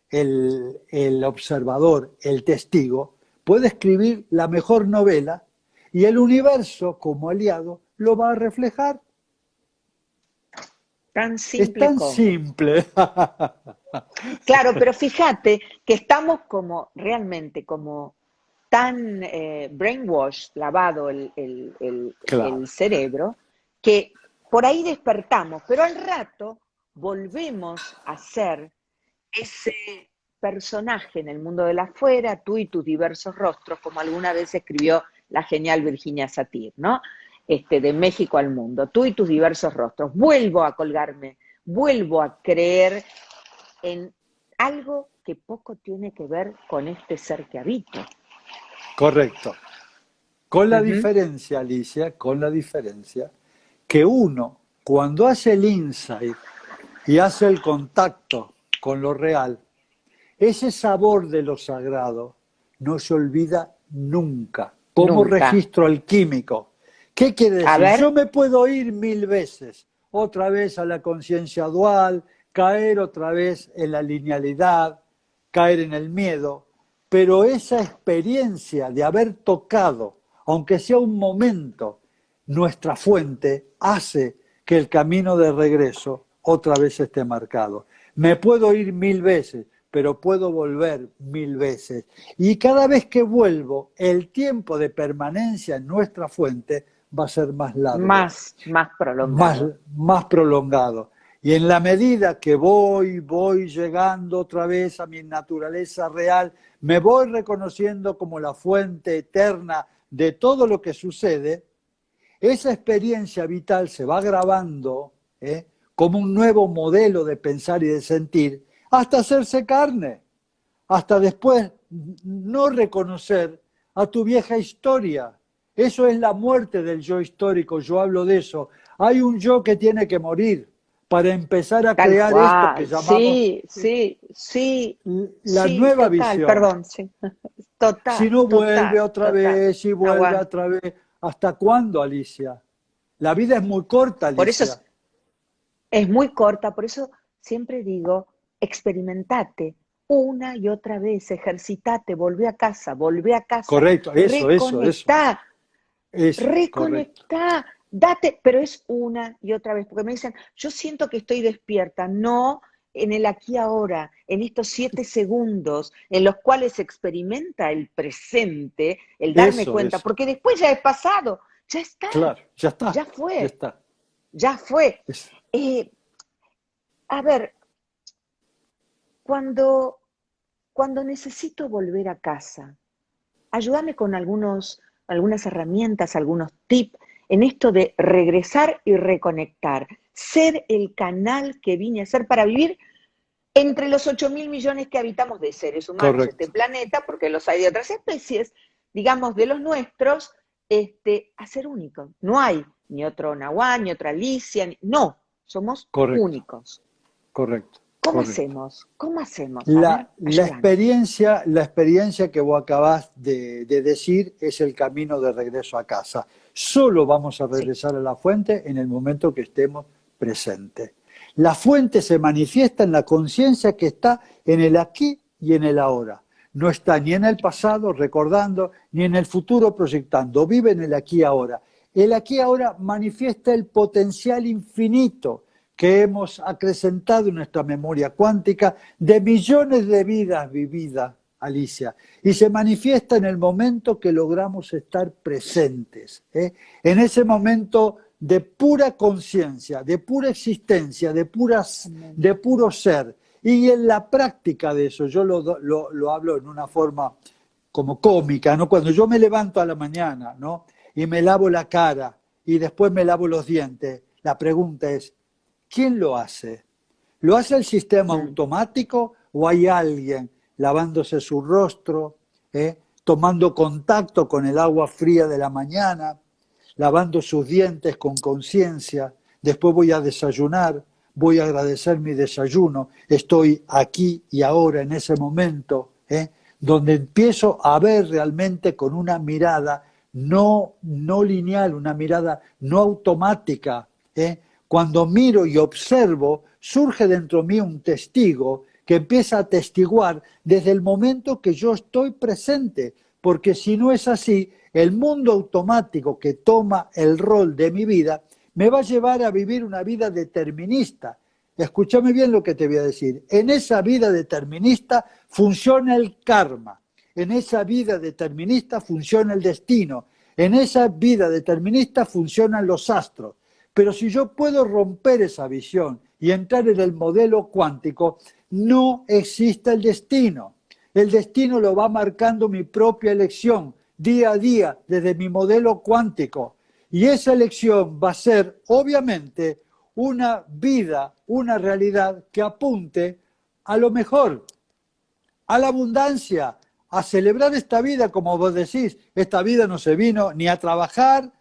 el observador, el testigo, puede escribir la mejor novela y el universo, como aliado, lo va a reflejar. Tan simple es tan como. simple. Claro, pero fíjate que estamos como realmente como tan brainwash, lavado Claro. el cerebro, que por ahí despertamos, pero al rato volvemos a ser ese personaje en el mundo de la afuera, tú y tus diversos rostros, como alguna vez escribió la genial Virginia Satir, ¿no? De México al mundo, tú y tus diversos rostros. Vuelvo a colgarme, vuelvo a creer en algo que poco tiene que ver con este ser que habito. Correcto. Con la diferencia, Alicia, con la diferencia que uno, cuando hace el insight y hace el contacto con lo real, ese sabor de lo sagrado no se olvida nunca, como Nunca. registro alquímico. ¿Qué quiere A decir? ver. Yo me puedo ir 1000 veces, otra vez a la conciencia dual, caer otra vez en la linealidad, caer en el miedo, pero esa experiencia de haber tocado, aunque sea un momento, nuestra fuente, hace que el camino de regreso otra vez esté marcado. Me puedo ir 1000 veces, pero puedo volver 1000 veces. Y cada vez que vuelvo, el tiempo de permanencia en nuestra fuente va a ser más largo. Más prolongado. Más prolongado. Y en la medida que voy llegando otra vez a mi naturaleza real, me voy reconociendo como la fuente eterna de todo lo que sucede, esa experiencia vital se va grabando como un nuevo modelo de pensar y de sentir, hasta hacerse carne, hasta después no reconocer a tu vieja historia. Eso es la muerte del yo histórico, yo hablo de eso. Hay un yo que tiene que morir para empezar a crear esto que llamamos la nueva visión. Perdón, sí. Total. Si no vuelve otra total. vez, si vuelve otra vez. ¿Hasta cuándo, Alicia? La vida es muy corta, Alicia. Por eso es muy corta, por eso siempre digo, experimentate una y otra vez, ejercitate, volvé a casa. Correcto, eso. Reconectá, date, pero es una y otra vez, porque me dicen, yo siento que estoy despierta, no en el aquí ahora, en estos 7 segundos en los cuales se experimenta el presente, el darme cuenta, porque después ya es pasado, ya está. Claro, ya está. Ya fue. Ya está. Ya fue. A ver, cuando necesito volver a casa, ayúdame con algunas herramientas, algunos tips en esto de regresar y reconectar, ser el canal que vine a ser para vivir entre los 8.000 millones que habitamos de seres humanos en este planeta, porque los hay de otras especies, digamos, de los nuestros, a ser únicos. No hay ni otro Nahual, ni otra Alicia, no, somos únicos. Correcto. ¿Cómo hacemos? La experiencia que vos acabás de decir es el camino de regreso a casa. Solo vamos a regresar a la fuente en el momento que estemos presentes. La fuente se manifiesta en la conciencia que está en el aquí y en el ahora. No está ni en el pasado recordando, ni en el futuro proyectando. Vive en el aquí y ahora. El aquí y ahora manifiesta el potencial infinito que hemos acrecentado en nuestra memoria cuántica de millones de vidas vividas, Alicia, y se manifiesta en el momento que logramos estar presentes, en ese momento de pura conciencia, de pura existencia, de puro ser. Y en la práctica de eso, yo lo hablo en una forma como cómica, ¿no? Cuando yo me levanto a la mañana, ¿no? Y me lavo la cara y después me lavo los dientes, la pregunta es, ¿quién lo hace? ¿Lo hace el sistema automático o hay alguien lavándose su rostro, tomando contacto con el agua fría de la mañana, lavando sus dientes con conciencia? Después voy a desayunar, voy a agradecer mi desayuno, estoy aquí y ahora en ese momento, donde empiezo a ver realmente con una mirada no lineal, una mirada no automática. Cuando miro y observo, surge dentro mío un testigo que empieza a testiguar desde el momento que yo estoy presente, porque si no es así, el mundo automático que toma el rol de mi vida me va a llevar a vivir una vida determinista. Escúchame bien lo que te voy a decir. En esa vida determinista funciona el karma. En esa vida determinista funciona el destino. En esa vida determinista funcionan los astros. Pero si yo puedo romper esa visión y entrar en el modelo cuántico, no existe el destino. El destino lo va marcando mi propia elección, día a día, desde mi modelo cuántico. Y esa elección va a ser, obviamente, una vida, una realidad que apunte a lo mejor, a la abundancia, a celebrar esta vida, como vos decís. Esta vida no se vino ni a trabajar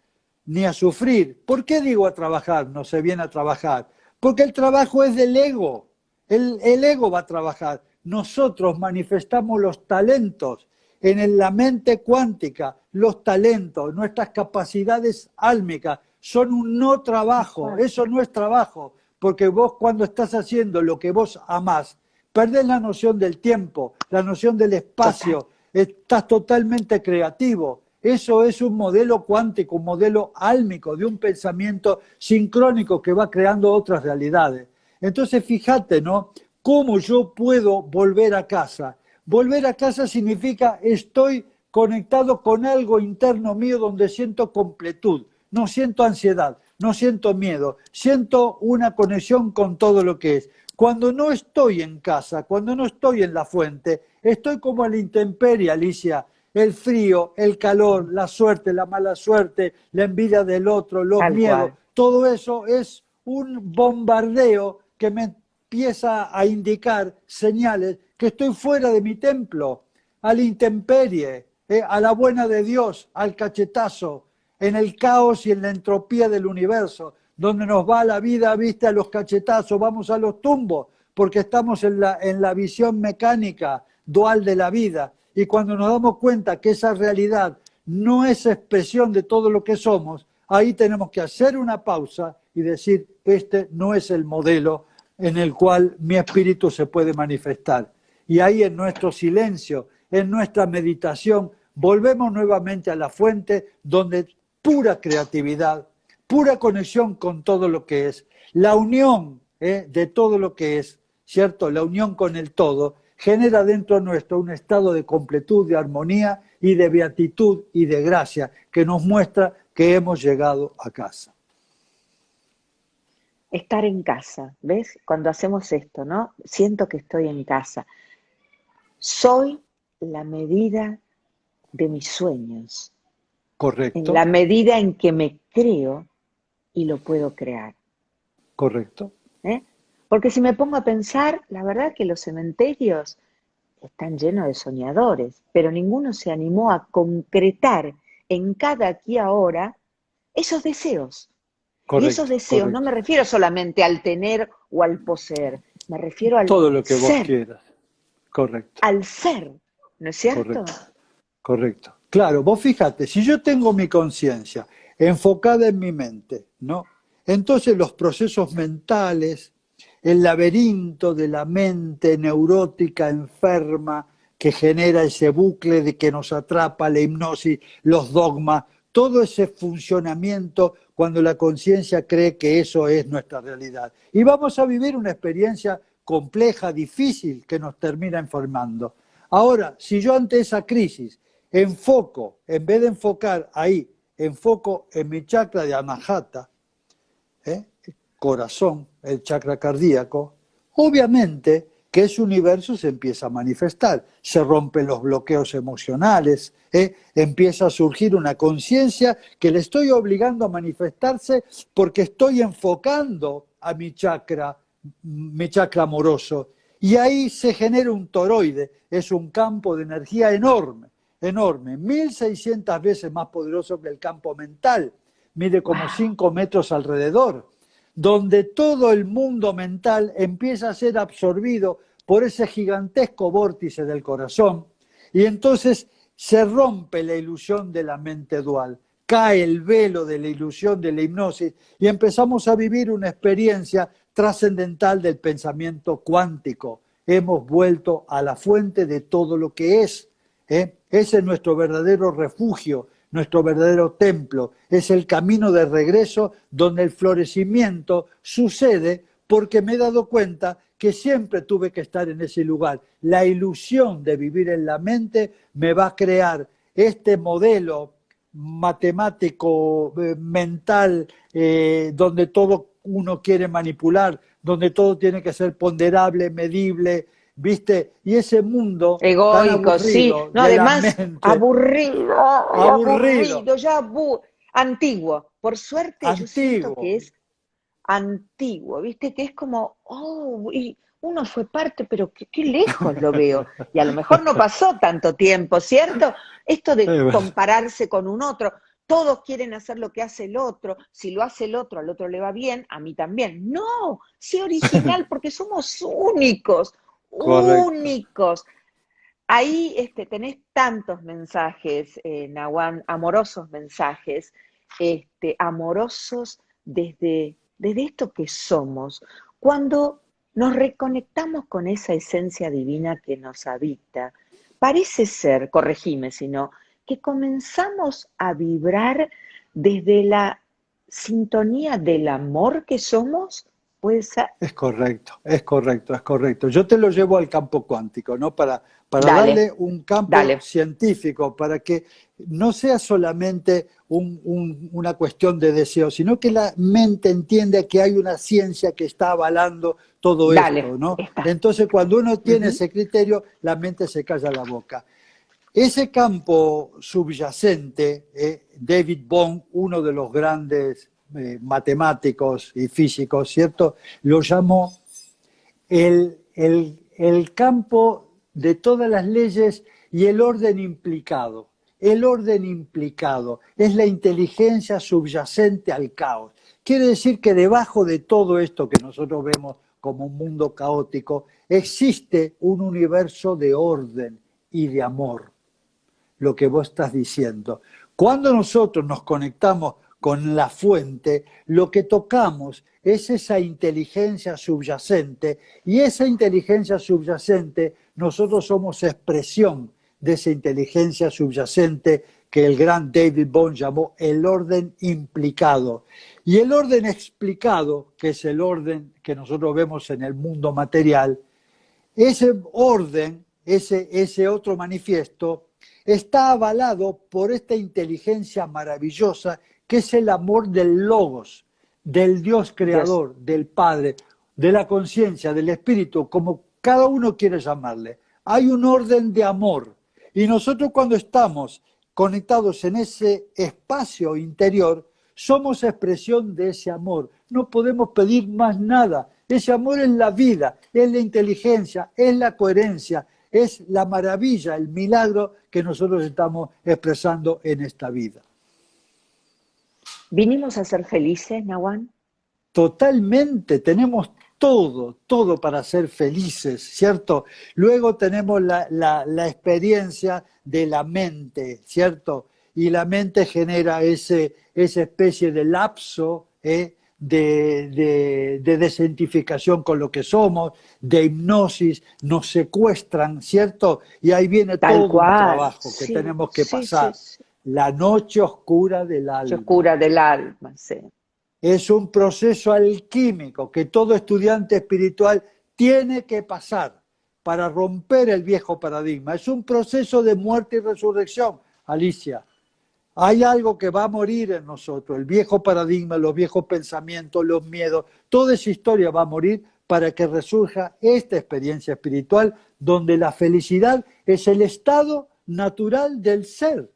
ni a sufrir. ¿Por qué digo a trabajar? No se viene a trabajar. Porque el trabajo es del ego. El ego va a trabajar. Nosotros manifestamos los talentos en la mente cuántica. Los talentos, nuestras capacidades álmicas son un no trabajo. Eso no es trabajo. Porque vos, cuando estás haciendo lo que vos amás, perdés la noción del tiempo, la noción del espacio, estás totalmente creativo. Eso es un modelo cuántico, un modelo álmico, de un pensamiento sincrónico que va creando otras realidades. Entonces, fíjate, ¿no? ¿Cómo yo puedo volver a casa? Volver a casa significa estoy conectado con algo interno mío donde siento completud, no siento ansiedad, no siento miedo, siento una conexión con todo lo que es. Cuando no estoy en casa, cuando no estoy en la fuente, estoy como a la intemperie, Alicia. El frío, el calor, la suerte, la mala suerte, la envidia del otro, los miedos, todo eso es un bombardeo que me empieza a indicar señales que estoy fuera de mi templo, a la intemperie, a la buena de Dios, al cachetazo, en el caos y en la entropía del universo, donde nos va la vida, viste, a los cachetazos, vamos a los tumbos, porque estamos en la visión mecánica, dual de la vida. Y cuando nos damos cuenta que esa realidad no es expresión de todo lo que somos, ahí tenemos que hacer una pausa y decir, este no es el modelo en el cual mi espíritu se puede manifestar. Y ahí en nuestro silencio, en nuestra meditación, volvemos nuevamente a la fuente donde pura creatividad, pura conexión con todo lo que es, la unión de todo lo que es, ¿cierto? La unión con el todo genera dentro nuestro un estado de completud, de armonía y de beatitud y de gracia que nos muestra que hemos llegado a casa. Estar en casa, ¿ves? Cuando hacemos esto, ¿no? Siento que estoy en casa. Soy la medida de mis sueños. Correcto. En la medida en que me creo y lo puedo crear. Correcto. Porque si me pongo a pensar, la verdad que los cementerios están llenos de soñadores, pero ninguno se animó a concretar en cada aquí ahora esos deseos. Correcto, y esos deseos, correcto. No me refiero solamente al tener o al poseer, me refiero al todo lo que ser, vos quieras. Correcto. al ser, ¿no es cierto? Correcto. Correcto. Claro, vos fíjate, si yo tengo mi conciencia enfocada en mi mente, ¿no? Entonces los procesos mentales, el laberinto de la mente neurótica enferma que genera ese bucle de que nos atrapa, la hipnosis, los dogmas, todo ese funcionamiento cuando la conciencia cree que eso es nuestra realidad. Y vamos a vivir una experiencia compleja, difícil, que nos termina enfermando. Ahora, si yo ante esa crisis enfoco, en vez de enfocar ahí, enfoco en mi chakra de Anahata, corazón, el chakra cardíaco, obviamente que ese universo se empieza a manifestar, se rompen los bloqueos emocionales, empieza a surgir una conciencia que le estoy obligando a manifestarse porque estoy enfocando a mi chakra amoroso. Y ahí se genera un toroide, es un campo de energía enorme, enorme, 1600 veces más poderoso que el campo mental, mide como 5 metros alrededor, donde todo el mundo mental empieza a ser absorbido por ese gigantesco vórtice del corazón, y entonces se rompe la ilusión de la mente dual, cae el velo de la ilusión de la hipnosis y empezamos a vivir una experiencia trascendental del pensamiento cuántico. Hemos vuelto a la fuente de todo lo que es. Ese es nuestro verdadero refugio, nuestro verdadero templo. Es el camino de regreso donde el florecimiento sucede porque me he dado cuenta que siempre tuve que estar en ese lugar. La ilusión de vivir en la mente me va a crear este modelo matemático, mental, donde todo uno quiere manipular, donde todo tiene que ser ponderable, medible, ¿viste? Y ese mundo egoico, sí, no, además aburrido, ya antiguo. Por suerte yo siento que es antiguo, ¿viste? Que es como, uno fue parte, pero qué lejos lo veo. Y a lo mejor no pasó tanto tiempo, ¿cierto? Esto de compararse con un otro. Todos quieren hacer lo que hace el otro. Si lo hace el otro, al otro le va bien, a mí también. No, sé original porque somos únicos, Correcto. únicos. Ahí tenés tantos mensajes, Nahuan, amorosos mensajes, amorosos desde esto que somos. Cuando nos reconectamos con esa esencia divina que nos habita, parece ser, corregime si no, que comenzamos a vibrar desde la sintonía del amor que somos, puede ser. Es correcto, es correcto, es correcto. Yo te lo llevo al campo cuántico, ¿no? Para Dale, darle un campo dale, científico, para que no sea solamente una cuestión de deseo, sino que la mente entienda que hay una ciencia que está avalando todo dale, esto, ¿no? está. Entonces, cuando uno tiene Ujú. ese criterio, la mente se calla la boca. Ese campo subyacente, David Bohm, uno de los grandes matemáticos y físicos, ¿cierto? Lo llamó el campo de todas las leyes y el orden implicado. El orden implicado es la inteligencia subyacente al caos. Quiere decir que debajo de todo esto que nosotros vemos como un mundo caótico, existe un universo de orden y de amor, lo que vos estás diciendo. Cuando nosotros nos conectamos con la fuente, lo que tocamos es esa inteligencia subyacente, y esa inteligencia subyacente, nosotros somos expresión de esa inteligencia subyacente que el gran David Bohm llamó el orden implicado. Y el orden explicado, que es el orden que nosotros vemos en el mundo material, ese orden, ese otro manifiesto, está avalado por esta inteligencia maravillosa que es el amor del Logos, del Dios Dios. creador, del Padre, de la conciencia, del Espíritu, como cada uno quiere llamarle. Hay un orden de amor. Y nosotros cuando estamos conectados en ese espacio interior, somos expresión de ese amor. No podemos pedir más nada. Ese amor es la vida, es la inteligencia, es la coherencia, es la maravilla, el milagro que nosotros estamos expresando en esta vida. ¿Vinimos a ser felices, Nahuan? Totalmente, tenemos todo, todo para ser felices, ¿cierto? Luego tenemos la experiencia de la mente, ¿cierto? Y la mente genera esa especie de lapso, de desidentificación con lo que somos, de hipnosis, nos secuestran, ¿cierto? Y ahí viene Tal todo un cual, trabajo que sí, tenemos que sí, sí, pasar. sí. La noche oscura del Noche alma. oscura del alma, sí. Es un proceso alquímico que todo estudiante espiritual tiene que pasar para romper el viejo paradigma. Es un proceso de muerte y resurrección, Alicia. Hay algo que va a morir en nosotros, el viejo paradigma, los viejos pensamientos, los miedos, toda esa historia va a morir para que resurja esta experiencia espiritual donde la felicidad es el estado natural del ser.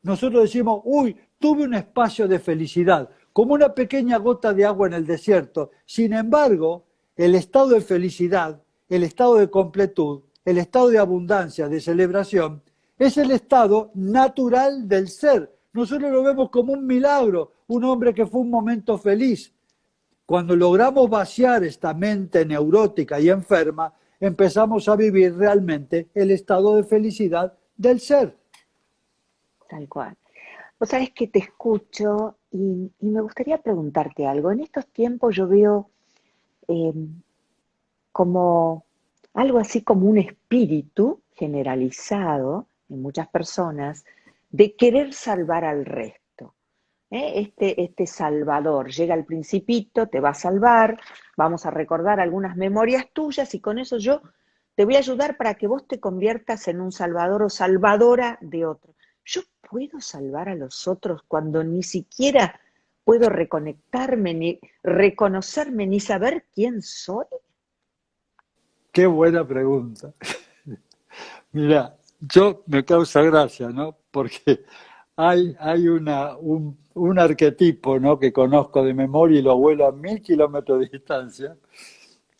Nosotros decimos, uy, tuve un espacio de felicidad, como una pequeña gota de agua en el desierto. Sin embargo, el estado de felicidad, el estado de completud, el estado de abundancia, de celebración, es el estado natural del ser. Nosotros lo vemos como un milagro, un hombre que fue un momento feliz. Cuando logramos vaciar esta mente neurótica y enferma, empezamos a vivir realmente el estado de felicidad del ser. Tal cual. Vos sabés que te escucho y me gustaría preguntarte algo. En estos tiempos yo veo eh, como algo así como un espíritu generalizado en muchas personas de querer salvar al resto. Este salvador llega al principito, te va a salvar, vamos a recordar algunas memorias tuyas y con eso yo te voy a ayudar para que vos te conviertas en un salvador o salvadora de otro. ¿Yo puedo salvar a los otros cuando ni siquiera puedo reconectarme, ni reconocerme, ni saber quién soy? Qué buena pregunta. Mira, yo me causa gracia, ¿no? Porque hay un arquetipo, ¿no? Que conozco de memoria y lo vuelo a 1000 kilómetros de distancia,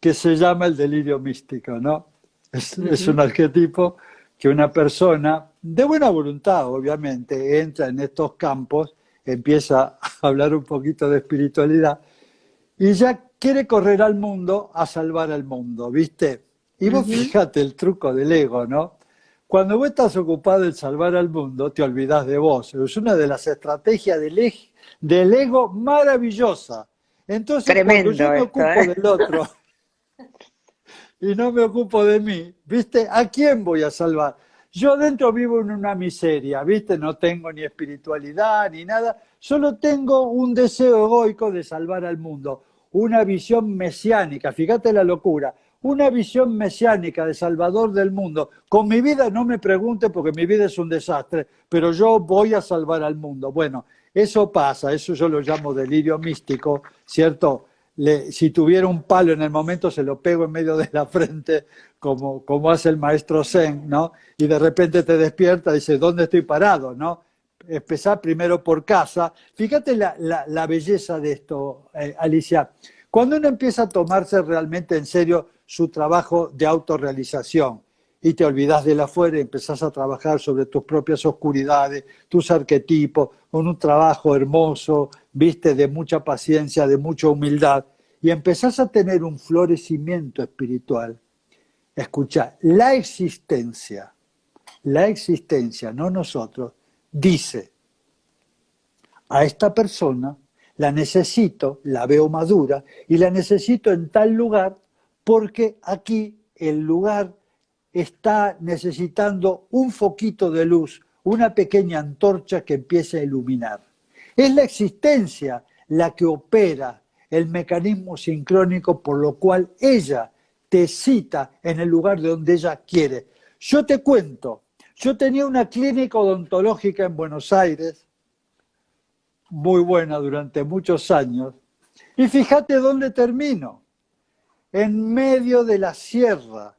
que se llama el delirio místico, ¿no? Es un arquetipo que una persona, de buena voluntad obviamente, entra en estos campos, empieza a hablar un poquito de espiritualidad y ya quiere correr al mundo a salvar al mundo, ¿viste? Y vos fíjate el truco del ego, ¿no? Cuando vos estás ocupado en salvar al mundo, te olvidás de vos. Es una de las estrategias del ego maravillosa. Entonces, cuando yo Tremendo me esto, ocupo ¿eh? del otro y no me ocupo de mí, ¿viste? ¿A quién voy a salvar? Yo dentro vivo en una miseria, ¿viste? No tengo ni espiritualidad ni nada, solo tengo un deseo egoico de salvar al mundo, una visión mesiánica, fíjate la locura, una visión mesiánica de salvador del mundo. Con mi vida no me pregunte porque mi vida es un desastre, pero yo voy a salvar al mundo. Bueno, eso pasa, eso yo lo llamo delirio místico, ¿cierto? Si tuviera un palo en el momento se lo pego en medio de la frente como hace el maestro Zen, ¿no? Y de repente te despierta y dice, ¿dónde estoy parado? ¿No? Empezar primero por casa. Fíjate la belleza de esto, Alicia. Cuando uno empieza a tomarse realmente en serio su trabajo de autorrealización y te olvidas del afuera y empezás a trabajar sobre tus propias oscuridades, tus arquetipos, con un trabajo hermoso, viste, de mucha paciencia, de mucha humildad, y empezás a tener un florecimiento espiritual. Escucha, la existencia, no nosotros, dice, a esta persona la necesito, la veo madura, y la necesito en tal lugar porque aquí el lugar está necesitando un foquito de luz, una pequeña antorcha que empiece a iluminar. Es la existencia la que opera el mecanismo sincrónico por lo cual ella te cita en el lugar de donde ella quiere. Yo te cuento, yo tenía una clínica odontológica en Buenos Aires, muy buena durante muchos años, y fíjate dónde termino, en medio de la sierra,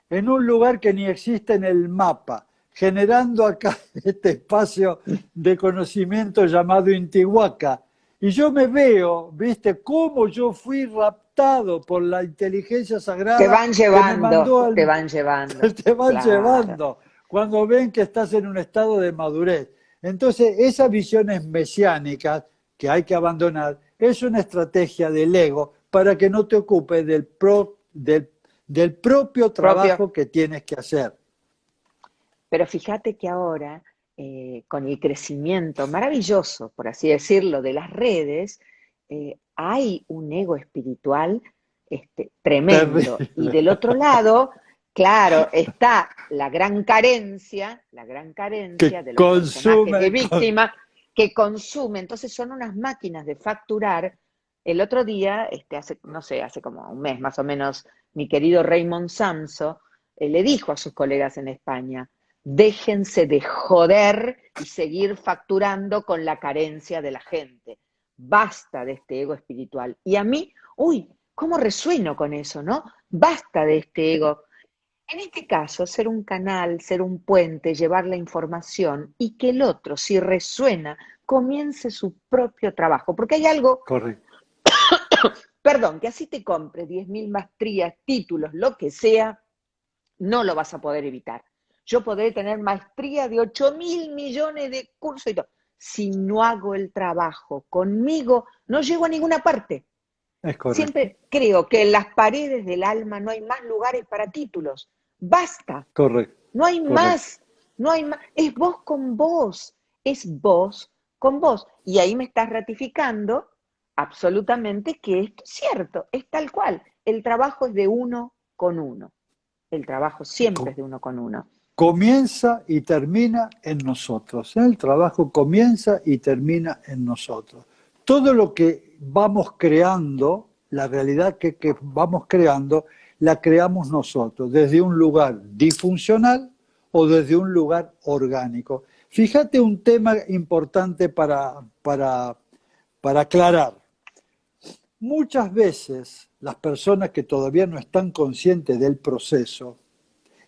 en un lugar que ni existe en el mapa, generando acá este espacio de conocimiento llamado Intihuaca. Y yo me veo, ¿viste? Cómo yo fui raptado por la inteligencia Te sagrada van que me mandó llevando, te al... van llevando, Te van claro. llevando cuando ven que estás en un estado de madurez. Entonces, esas visiones mesiánicas que hay que abandonar es una estrategia del ego para que no te ocupes del propio Propio. trabajo que tienes que hacer. Pero fíjate que ahora, con el crecimiento maravilloso, por así decirlo, de las redes, hay un ego espiritual tremendo. Y Terrible. del otro lado, claro, está la gran Que carencia de los personajes consume, de víctima que consumen. Entonces son unas máquinas de facturar. El otro día, no sé, hace como un mes más o menos, mi querido Raymond Samso le dijo a sus colegas en España, déjense de joder y seguir facturando con la carencia de la gente. Basta de este ego espiritual. Y a mí, uy, ¿cómo resueno con eso, no? Basta de este ego. En este caso, ser un canal, ser un puente, llevar la información y que el otro, si resuena, comience su propio trabajo. Porque hay algo, correcto. perdón, que así te compres 10.000 maestrías, títulos, lo que sea, no lo vas a poder evitar. Yo podré tener maestría de 8.000 millones de cursos y todo. Si no hago el trabajo conmigo, no llego a ninguna parte. Es correcto. Siempre creo que en las paredes del alma no hay más lugares para títulos. Basta. Correcto. No hay Correcto. más. No hay más. Es vos con vos. Es vos con vos. Y ahí me estás ratificando absolutamente que esto es cierto. Es tal cual. El trabajo es de uno con uno. El trabajo siempre es de uno con uno. Comienza y termina en nosotros. El trabajo comienza y termina en nosotros. Todo lo que vamos creando, la realidad que vamos creando, la creamos nosotros, desde un lugar disfuncional o desde un lugar orgánico. Fíjate un tema importante para aclarar. Muchas veces las personas que todavía no están conscientes del proceso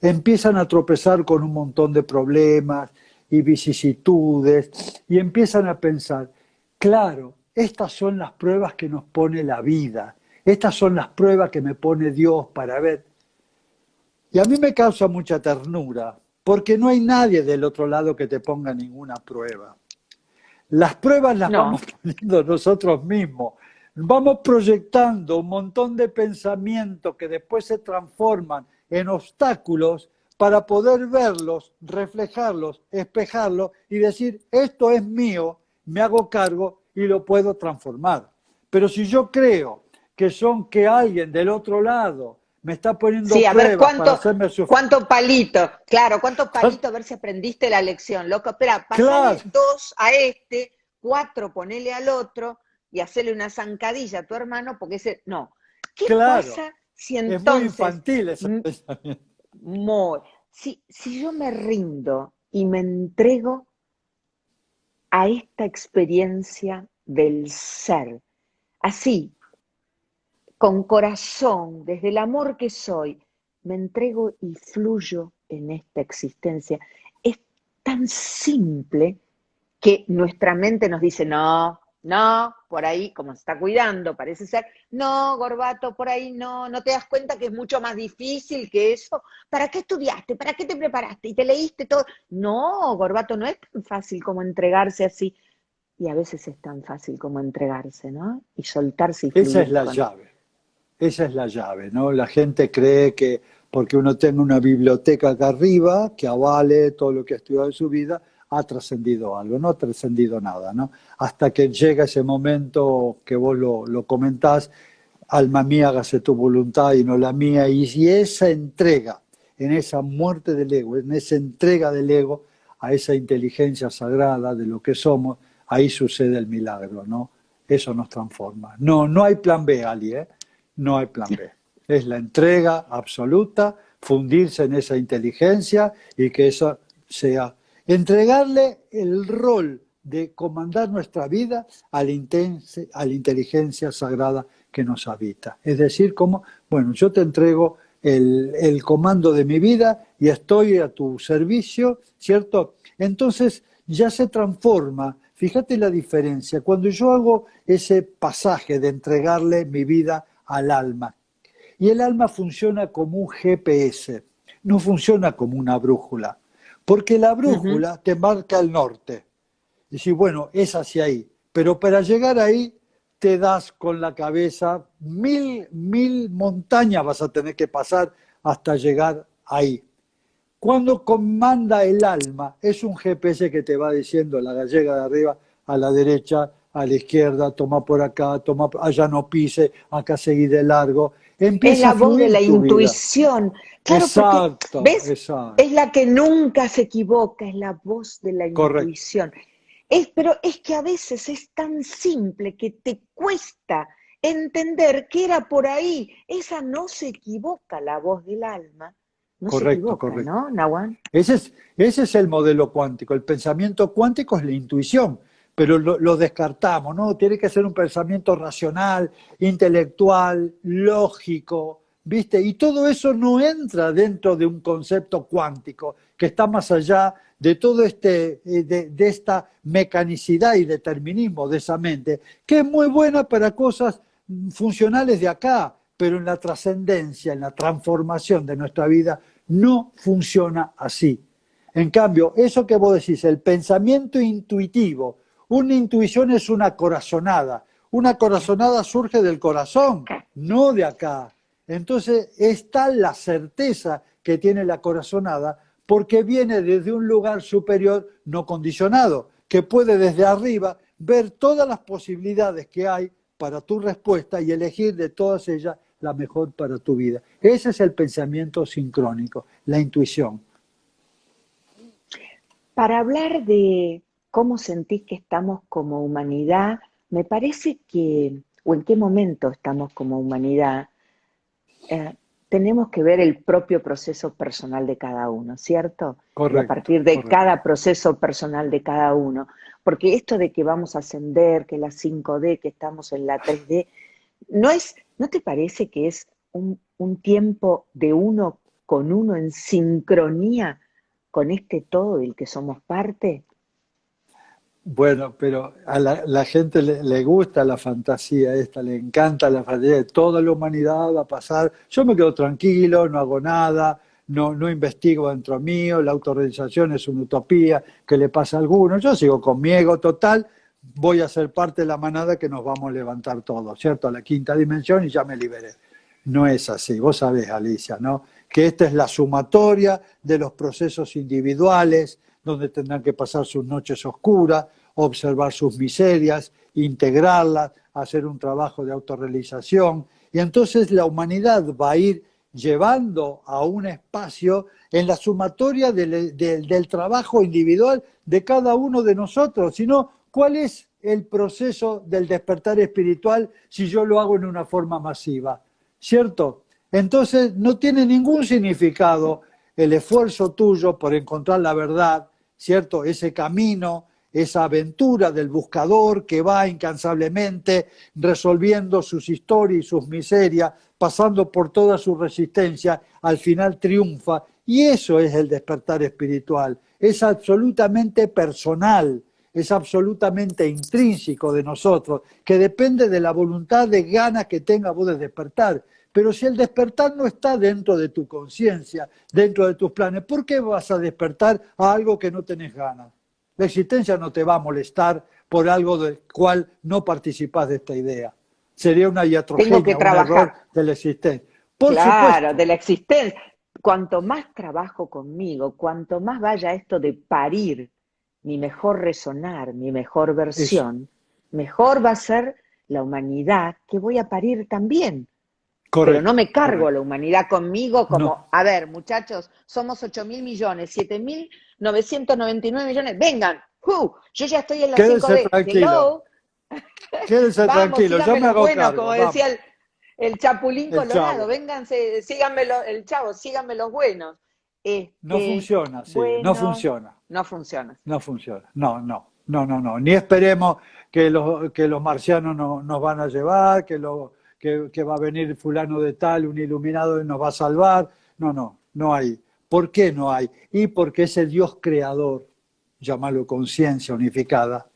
empiezan a tropezar con un montón de problemas y vicisitudes y empiezan a pensar, claro, estas son las pruebas que nos pone la vida, Estas son las pruebas que me pone Dios para ver. Y a mí me causa mucha ternura, porque no hay nadie del otro lado que te ponga ninguna prueba. Las pruebas las vamos No, poniendo nosotros mismos. Vamos proyectando un montón de pensamientos que después se transforman en obstáculos para poder verlos, reflejarlos, espejarlos y decir, esto es mío, me hago cargo y lo puedo transformar. Pero si yo creo que alguien del otro lado me está sí, poniendo a ver pruebas para hacerme sufrir, cuánto palito, claro, cuánto palito, a ver si aprendiste la lección, loco. Espera, claro, pasale 2 a este, 4 ponele al otro y hacele una zancadilla a tu hermano, porque ese, no. ¿Qué claro, pasa si es muy entonces, infantil ese mm, pensamiento. si yo me rindo y me entrego a esta experiencia del ser, así, con corazón, desde el amor que soy, me entrego y fluyo en esta existencia. Es tan simple que nuestra mente nos dice, no, no, por ahí, como se está cuidando, parece ser, no, Gorbato, por ahí no, no te das cuenta que es mucho más difícil que eso. ¿Para qué estudiaste? ¿Para qué te preparaste? ¿Y te leíste todo? No, Gorbato, no es tan fácil como entregarse así. Y a veces es tan fácil como entregarse, ¿no? Y soltarse y Esa es fluir la con. llave. Esa es la llave, ¿no? La gente cree que porque uno tenga una biblioteca acá arriba que avale todo lo que ha estudiado en su vida, ha trascendido algo. No ha trascendido nada, ¿no? Hasta que llega ese momento que vos lo comentás, alma mía, hágase tu voluntad y no la mía, y esa entrega, en esa muerte del ego, en esa entrega del ego a esa inteligencia sagrada de lo que somos, ahí sucede el milagro, ¿no? Eso nos transforma. No, no hay plan B, Ali, ¿eh? No hay plan B. Es la entrega absoluta, fundirse en esa inteligencia y que eso sea entregarle el rol de comandar nuestra vida a la inteligencia sagrada que nos habita. Es decir, como, bueno, yo te entrego el comando de mi vida y estoy a tu servicio, ¿cierto? Entonces ya se transforma. Fíjate la diferencia. Cuando yo hago ese pasaje de entregarle mi vida al alma, y el alma funciona como un GPS, no funciona como una brújula, porque la Ujú. brújula te marca el norte. Y decís, bueno, es hacia ahí, pero para llegar ahí te das con la cabeza, mil montañas vas a tener que pasar hasta llegar ahí. Cuando comanda el alma, es un GPS que te va diciendo la gallega de arriba, a la derecha, a la izquierda, toma por acá, toma allá no pise, acá seguí de largo. Es Empieza a la voz de fluir la tu vida. intuición. Claro, porque, Exacto, ¿ves? exacto. Es la que nunca se equivoca, es la voz de la Correcto. intuición. Pero es que a veces es tan simple que te cuesta entender que era por ahí. Esa no se equivoca, la voz del alma. No se Correcto, equivoca, correcto. ¿no, Nahuan? Ese es el modelo cuántico. El pensamiento cuántico es la intuición, pero lo descartamos, ¿no? Tiene que ser un pensamiento racional, intelectual, lógico, ¿viste? Y todo eso no entra dentro de un concepto cuántico que está más allá de todo de esta mecanicidad y determinismo de esa mente, que es muy buena para cosas funcionales de acá, pero en la trascendencia, en la transformación de nuestra vida, no funciona así. En cambio, eso que vos decís, el pensamiento intuitivo, una intuición es una corazonada surge del corazón, no de acá. Entonces está la certeza que tiene la corazonada porque viene desde un lugar superior no condicionado, que puede desde arriba ver todas las posibilidades que hay para tu respuesta y elegir de todas ellas la mejor para tu vida. Ese es el pensamiento sincrónico, la intuición. Para hablar de cómo sentís que estamos como humanidad, me parece que, o en qué momento estamos como humanidad, eh, tenemos que ver el propio proceso personal de cada uno, ¿cierto? Y a Correcto, partir de correcto. cada proceso personal de cada uno, porque esto de que vamos a ascender, que la 5D, que estamos en la 3D, ¿no te parece que es un tiempo de uno con uno en sincronía con este todo del que somos parte? Bueno, pero a la gente le gusta la fantasía esta, le encanta la fantasía de toda la humanidad va a pasar. Yo me quedo tranquilo, no hago nada, no investigo dentro mío, la autorrealización es una utopía que le pasa a algunos. Yo sigo con mi ego total, voy a ser parte de la manada que nos vamos a levantar todos, ¿cierto? A la quinta dimensión y ya me liberé. No es así, vos sabés, Alicia, ¿no? Que esta es la sumatoria de los procesos individuales, donde tendrán que pasar sus noches oscuras, observar sus miserias, integrarlas, hacer un trabajo de autorrealización. Y entonces la humanidad va a ir llevando a un espacio en la sumatoria del trabajo individual de cada uno de nosotros, sino cuál es el proceso del despertar espiritual si yo lo hago en una forma masiva, ¿cierto? Entonces no tiene ningún significado el esfuerzo tuyo por encontrar la verdad, ¿cierto? Ese camino, esa aventura del buscador que va incansablemente resolviendo sus historias y sus miserias, pasando por toda su resistencia, al final triunfa. Y eso es el despertar espiritual. Es absolutamente personal, es absolutamente intrínseco de nosotros, que depende de la voluntad de ganas que tengas vos de despertar. Pero si el despertar no está dentro de tu conciencia, dentro de tus planes, ¿por qué vas a despertar a algo que no tenés ganas? La existencia no te va a molestar por algo del cual no participás de esta idea. Sería una iatrogenia, un error de la existencia. Por supuesto. De la existencia. Cuanto más trabajo conmigo, cuanto más vaya esto de parir mi mejor resonar, mi mejor versión, mejor va a ser la humanidad que voy a parir también. Correcto, pero no me cargo correcto. a la humanidad conmigo como, No. a ver, muchachos, somos 8.000 millones, 7.999 millones, vengan, yo ya estoy en la Quédese 5D, tranquilo. Quédese vamos, tranquilo, yo síganme me los hago buenos, cargo. como Vamos. decía el Chapulín El Colorado, chavo. vénganse, síganme el chavo, síganme los buenos. No funciona, sí, Bueno, no funciona. no funciona. No funciona. No. Ni esperemos que los marcianos nos van a llevar, que va a venir fulano de tal, un iluminado y nos va a salvar. No hay. ¿Por qué no hay? Y porque ese Dios creador, llámalo conciencia unificada,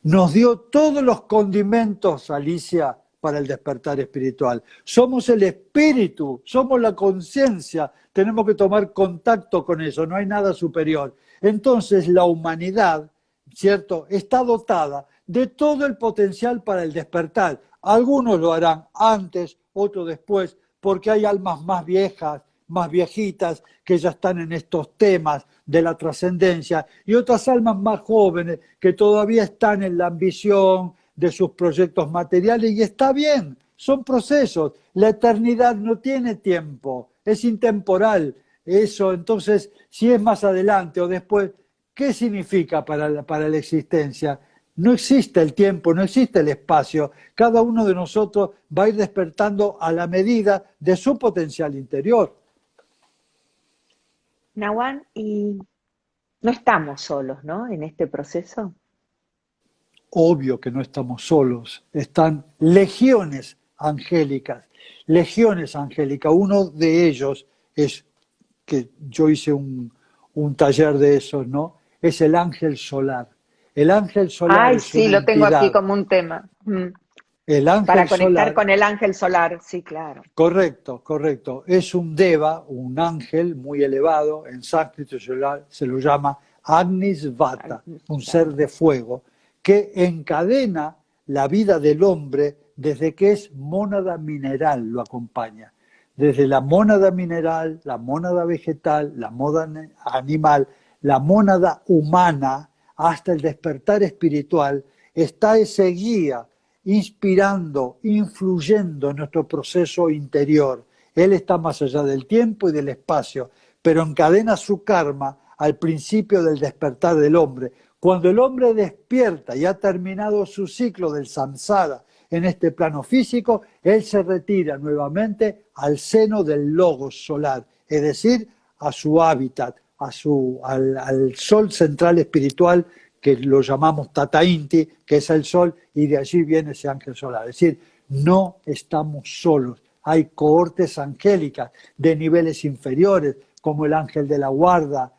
nos dio todos los condimentos, Alicia, para el despertar espiritual. Somos el espíritu, somos la conciencia, tenemos que tomar contacto con eso, no hay nada superior. Entonces la humanidad, ¿cierto?, está dotada de todo el potencial para el despertar. Algunos lo harán antes, otros después, porque hay almas más viejas, más viejitas, que ya están en estos temas de la trascendencia, y otras almas más jóvenes que todavía están en la ambición de sus proyectos materiales, y está bien, son procesos. La eternidad no tiene tiempo, es intemporal. Eso, entonces, si es más adelante o después, ¿qué significa para la existencia? No existe el tiempo, no existe el espacio. Cada uno de nosotros va a ir despertando a la medida de su potencial interior. Nahuan, y no estamos solos, ¿no?, en este proceso. Obvio que no estamos solos, están legiones angélicas. Uno de ellos es, que yo hice un taller de esos, ¿no? Es el ángel solar. El ángel solar Ay, es sí, una lo tengo aquí entidad. como un tema. El Para ángel conectar solar, con el ángel solar, sí, claro. correcto. Es un deva, un ángel muy elevado. En sánscrito se lo llama Agnis Vata, un ser de fuego, que encadena la vida del hombre desde que es mónada mineral, lo acompaña. Desde la mónada mineral, la mónada vegetal, la mónada animal, la mónada humana, hasta el despertar espiritual, está ese guía inspirando, influyendo en nuestro proceso interior. Él está más allá del tiempo y del espacio, pero encadena su karma al principio del despertar del hombre. Cuando el hombre despierta y ha terminado su ciclo del samsara en este plano físico, él se retira nuevamente al seno del logos solar, es decir, a su hábitat, al sol central espiritual, que lo llamamos Tata Inti, que es el sol, y de allí viene ese ángel solar. Es decir, no estamos solos. Hay cohortes angélicas de niveles inferiores, como el ángel de la guarda,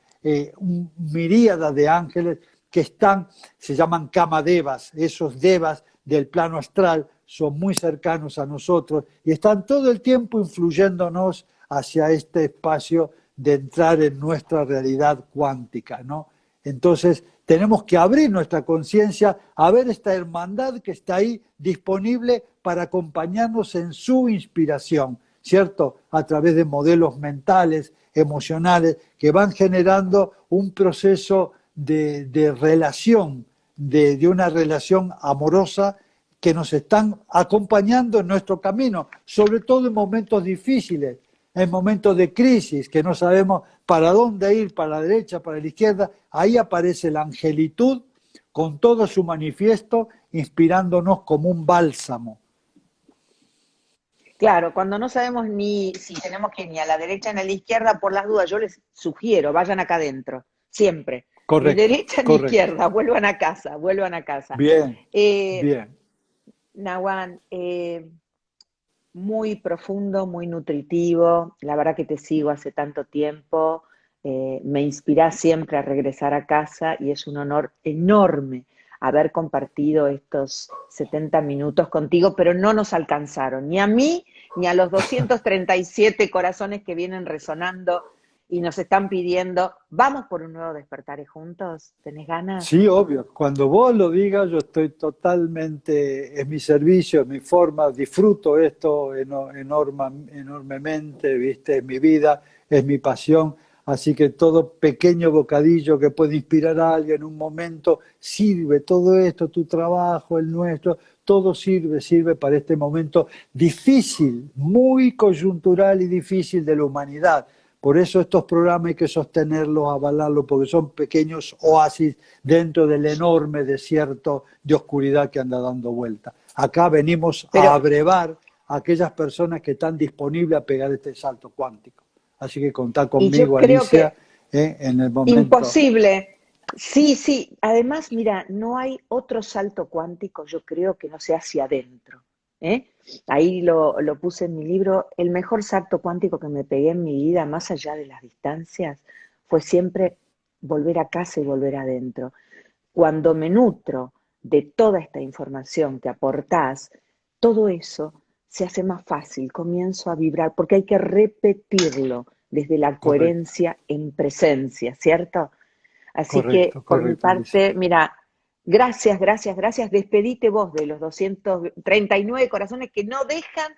miríada de ángeles que están, se llaman Kamadevas, esos devas del plano astral son muy cercanos a nosotros y están todo el tiempo influyéndonos hacia este espacio de entrar en nuestra realidad cuántica, ¿no? Entonces tenemos que abrir nuestra conciencia a ver esta hermandad que está ahí disponible para acompañarnos en su inspiración, ¿cierto? A través de modelos mentales, emocionales, que van generando un proceso de relación, de una relación amorosa que nos están acompañando en nuestro camino, sobre todo en momentos difíciles, en momentos de crisis, que no sabemos para dónde ir, para la derecha, para la izquierda. Ahí aparece la angelitud con todo su manifiesto, inspirándonos como un bálsamo. Claro, cuando no sabemos ni si tenemos que ir ni a la derecha ni a la izquierda, por las dudas, yo les sugiero, vayan acá adentro, siempre. Ni Correcto, derecha ni correcto. izquierda, vuelvan a casa, vuelvan a casa. Bien, bien. Nahuan, muy profundo, muy nutritivo, la verdad que te sigo hace tanto tiempo, me inspirás siempre a regresar a casa y es un honor enorme haber compartido estos 70 minutos contigo, pero no nos alcanzaron, ni a mí, ni a los 237 corazones que vienen resonando y nos están pidiendo, ¿vamos por un nuevo Despertares juntos? ¿Tenés ganas? Sí, obvio. Cuando vos lo digas, yo estoy totalmente en mi servicio, en mi forma, disfruto esto enormemente, ¿viste? Es mi vida, es mi pasión. Así que todo pequeño bocadillo que puede inspirar a alguien en un momento sirve. Todo esto, tu trabajo, el nuestro, todo sirve para este momento difícil, muy coyuntural y difícil de la humanidad. Por eso estos programas hay que sostenerlos, avalarlos, porque son pequeños oasis dentro del enorme desierto de oscuridad que anda dando vuelta. Acá venimos a abrevar a aquellas personas que están disponibles a pegar este salto cuántico. Así que contá conmigo, Alicia, en el momento. Imposible. Sí. Además, mira, no hay otro salto cuántico, yo creo, que no sea hacia adentro. Ahí lo puse en mi libro. El mejor salto cuántico que me pegué en mi vida, más allá de las distancias, fue siempre volver a casa y volver adentro. Cuando me nutro de toda esta información que aportás, todo eso se hace más fácil, comienzo a vibrar, porque hay que repetirlo desde la coherencia en presencia, ¿cierto? Así que, por mi parte, mira, gracias. Despedite vos de los 239 corazones que no dejan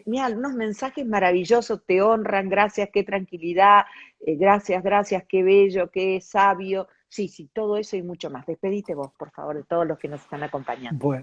mira, unos mensajes maravillosos, te honran, gracias, qué tranquilidad, gracias, qué bello, qué sabio. Sí, todo eso y mucho más. Despedite vos, por favor, de todos los que nos están acompañando.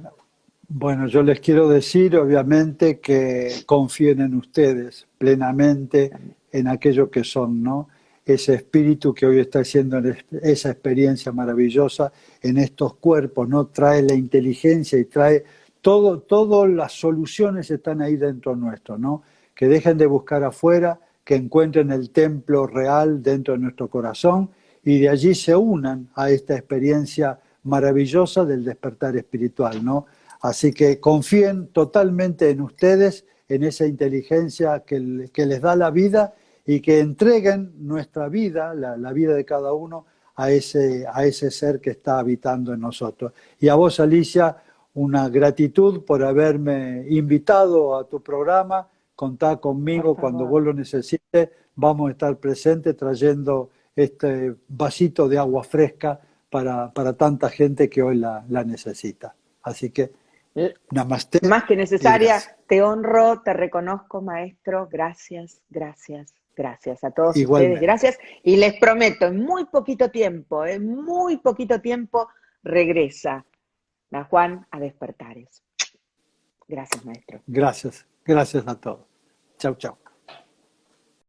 Bueno, yo les quiero decir, obviamente, que confíen en ustedes plenamente, en aquello que son, ¿no? Ese espíritu que hoy está haciendo esa experiencia maravillosa en estos cuerpos, ¿no? Trae la inteligencia y trae todas las soluciones están ahí dentro nuestro, ¿no? Que dejen de buscar afuera, que encuentren el templo real dentro de nuestro corazón y de allí se unan a esta experiencia maravillosa del despertar espiritual, ¿no? Así que confíen totalmente en ustedes, en esa inteligencia que les da la vida y que entreguen nuestra vida, la vida de cada uno, a ese ser que está habitando en nosotros. Y a vos, Alicia, una gratitud por haberme invitado a tu programa. Contá conmigo cuando vos lo necesites. Vamos a estar presentes trayendo este vasito de agua fresca para tanta gente que hoy la necesita. Así que, namaste. Más que necesaria, te honro, te reconozco, maestro. Gracias a todos ustedes, gracias. Y les prometo, en muy poquito tiempo, regresa Nahuan a Despertares. Gracias, maestro. Gracias a todos. Chau.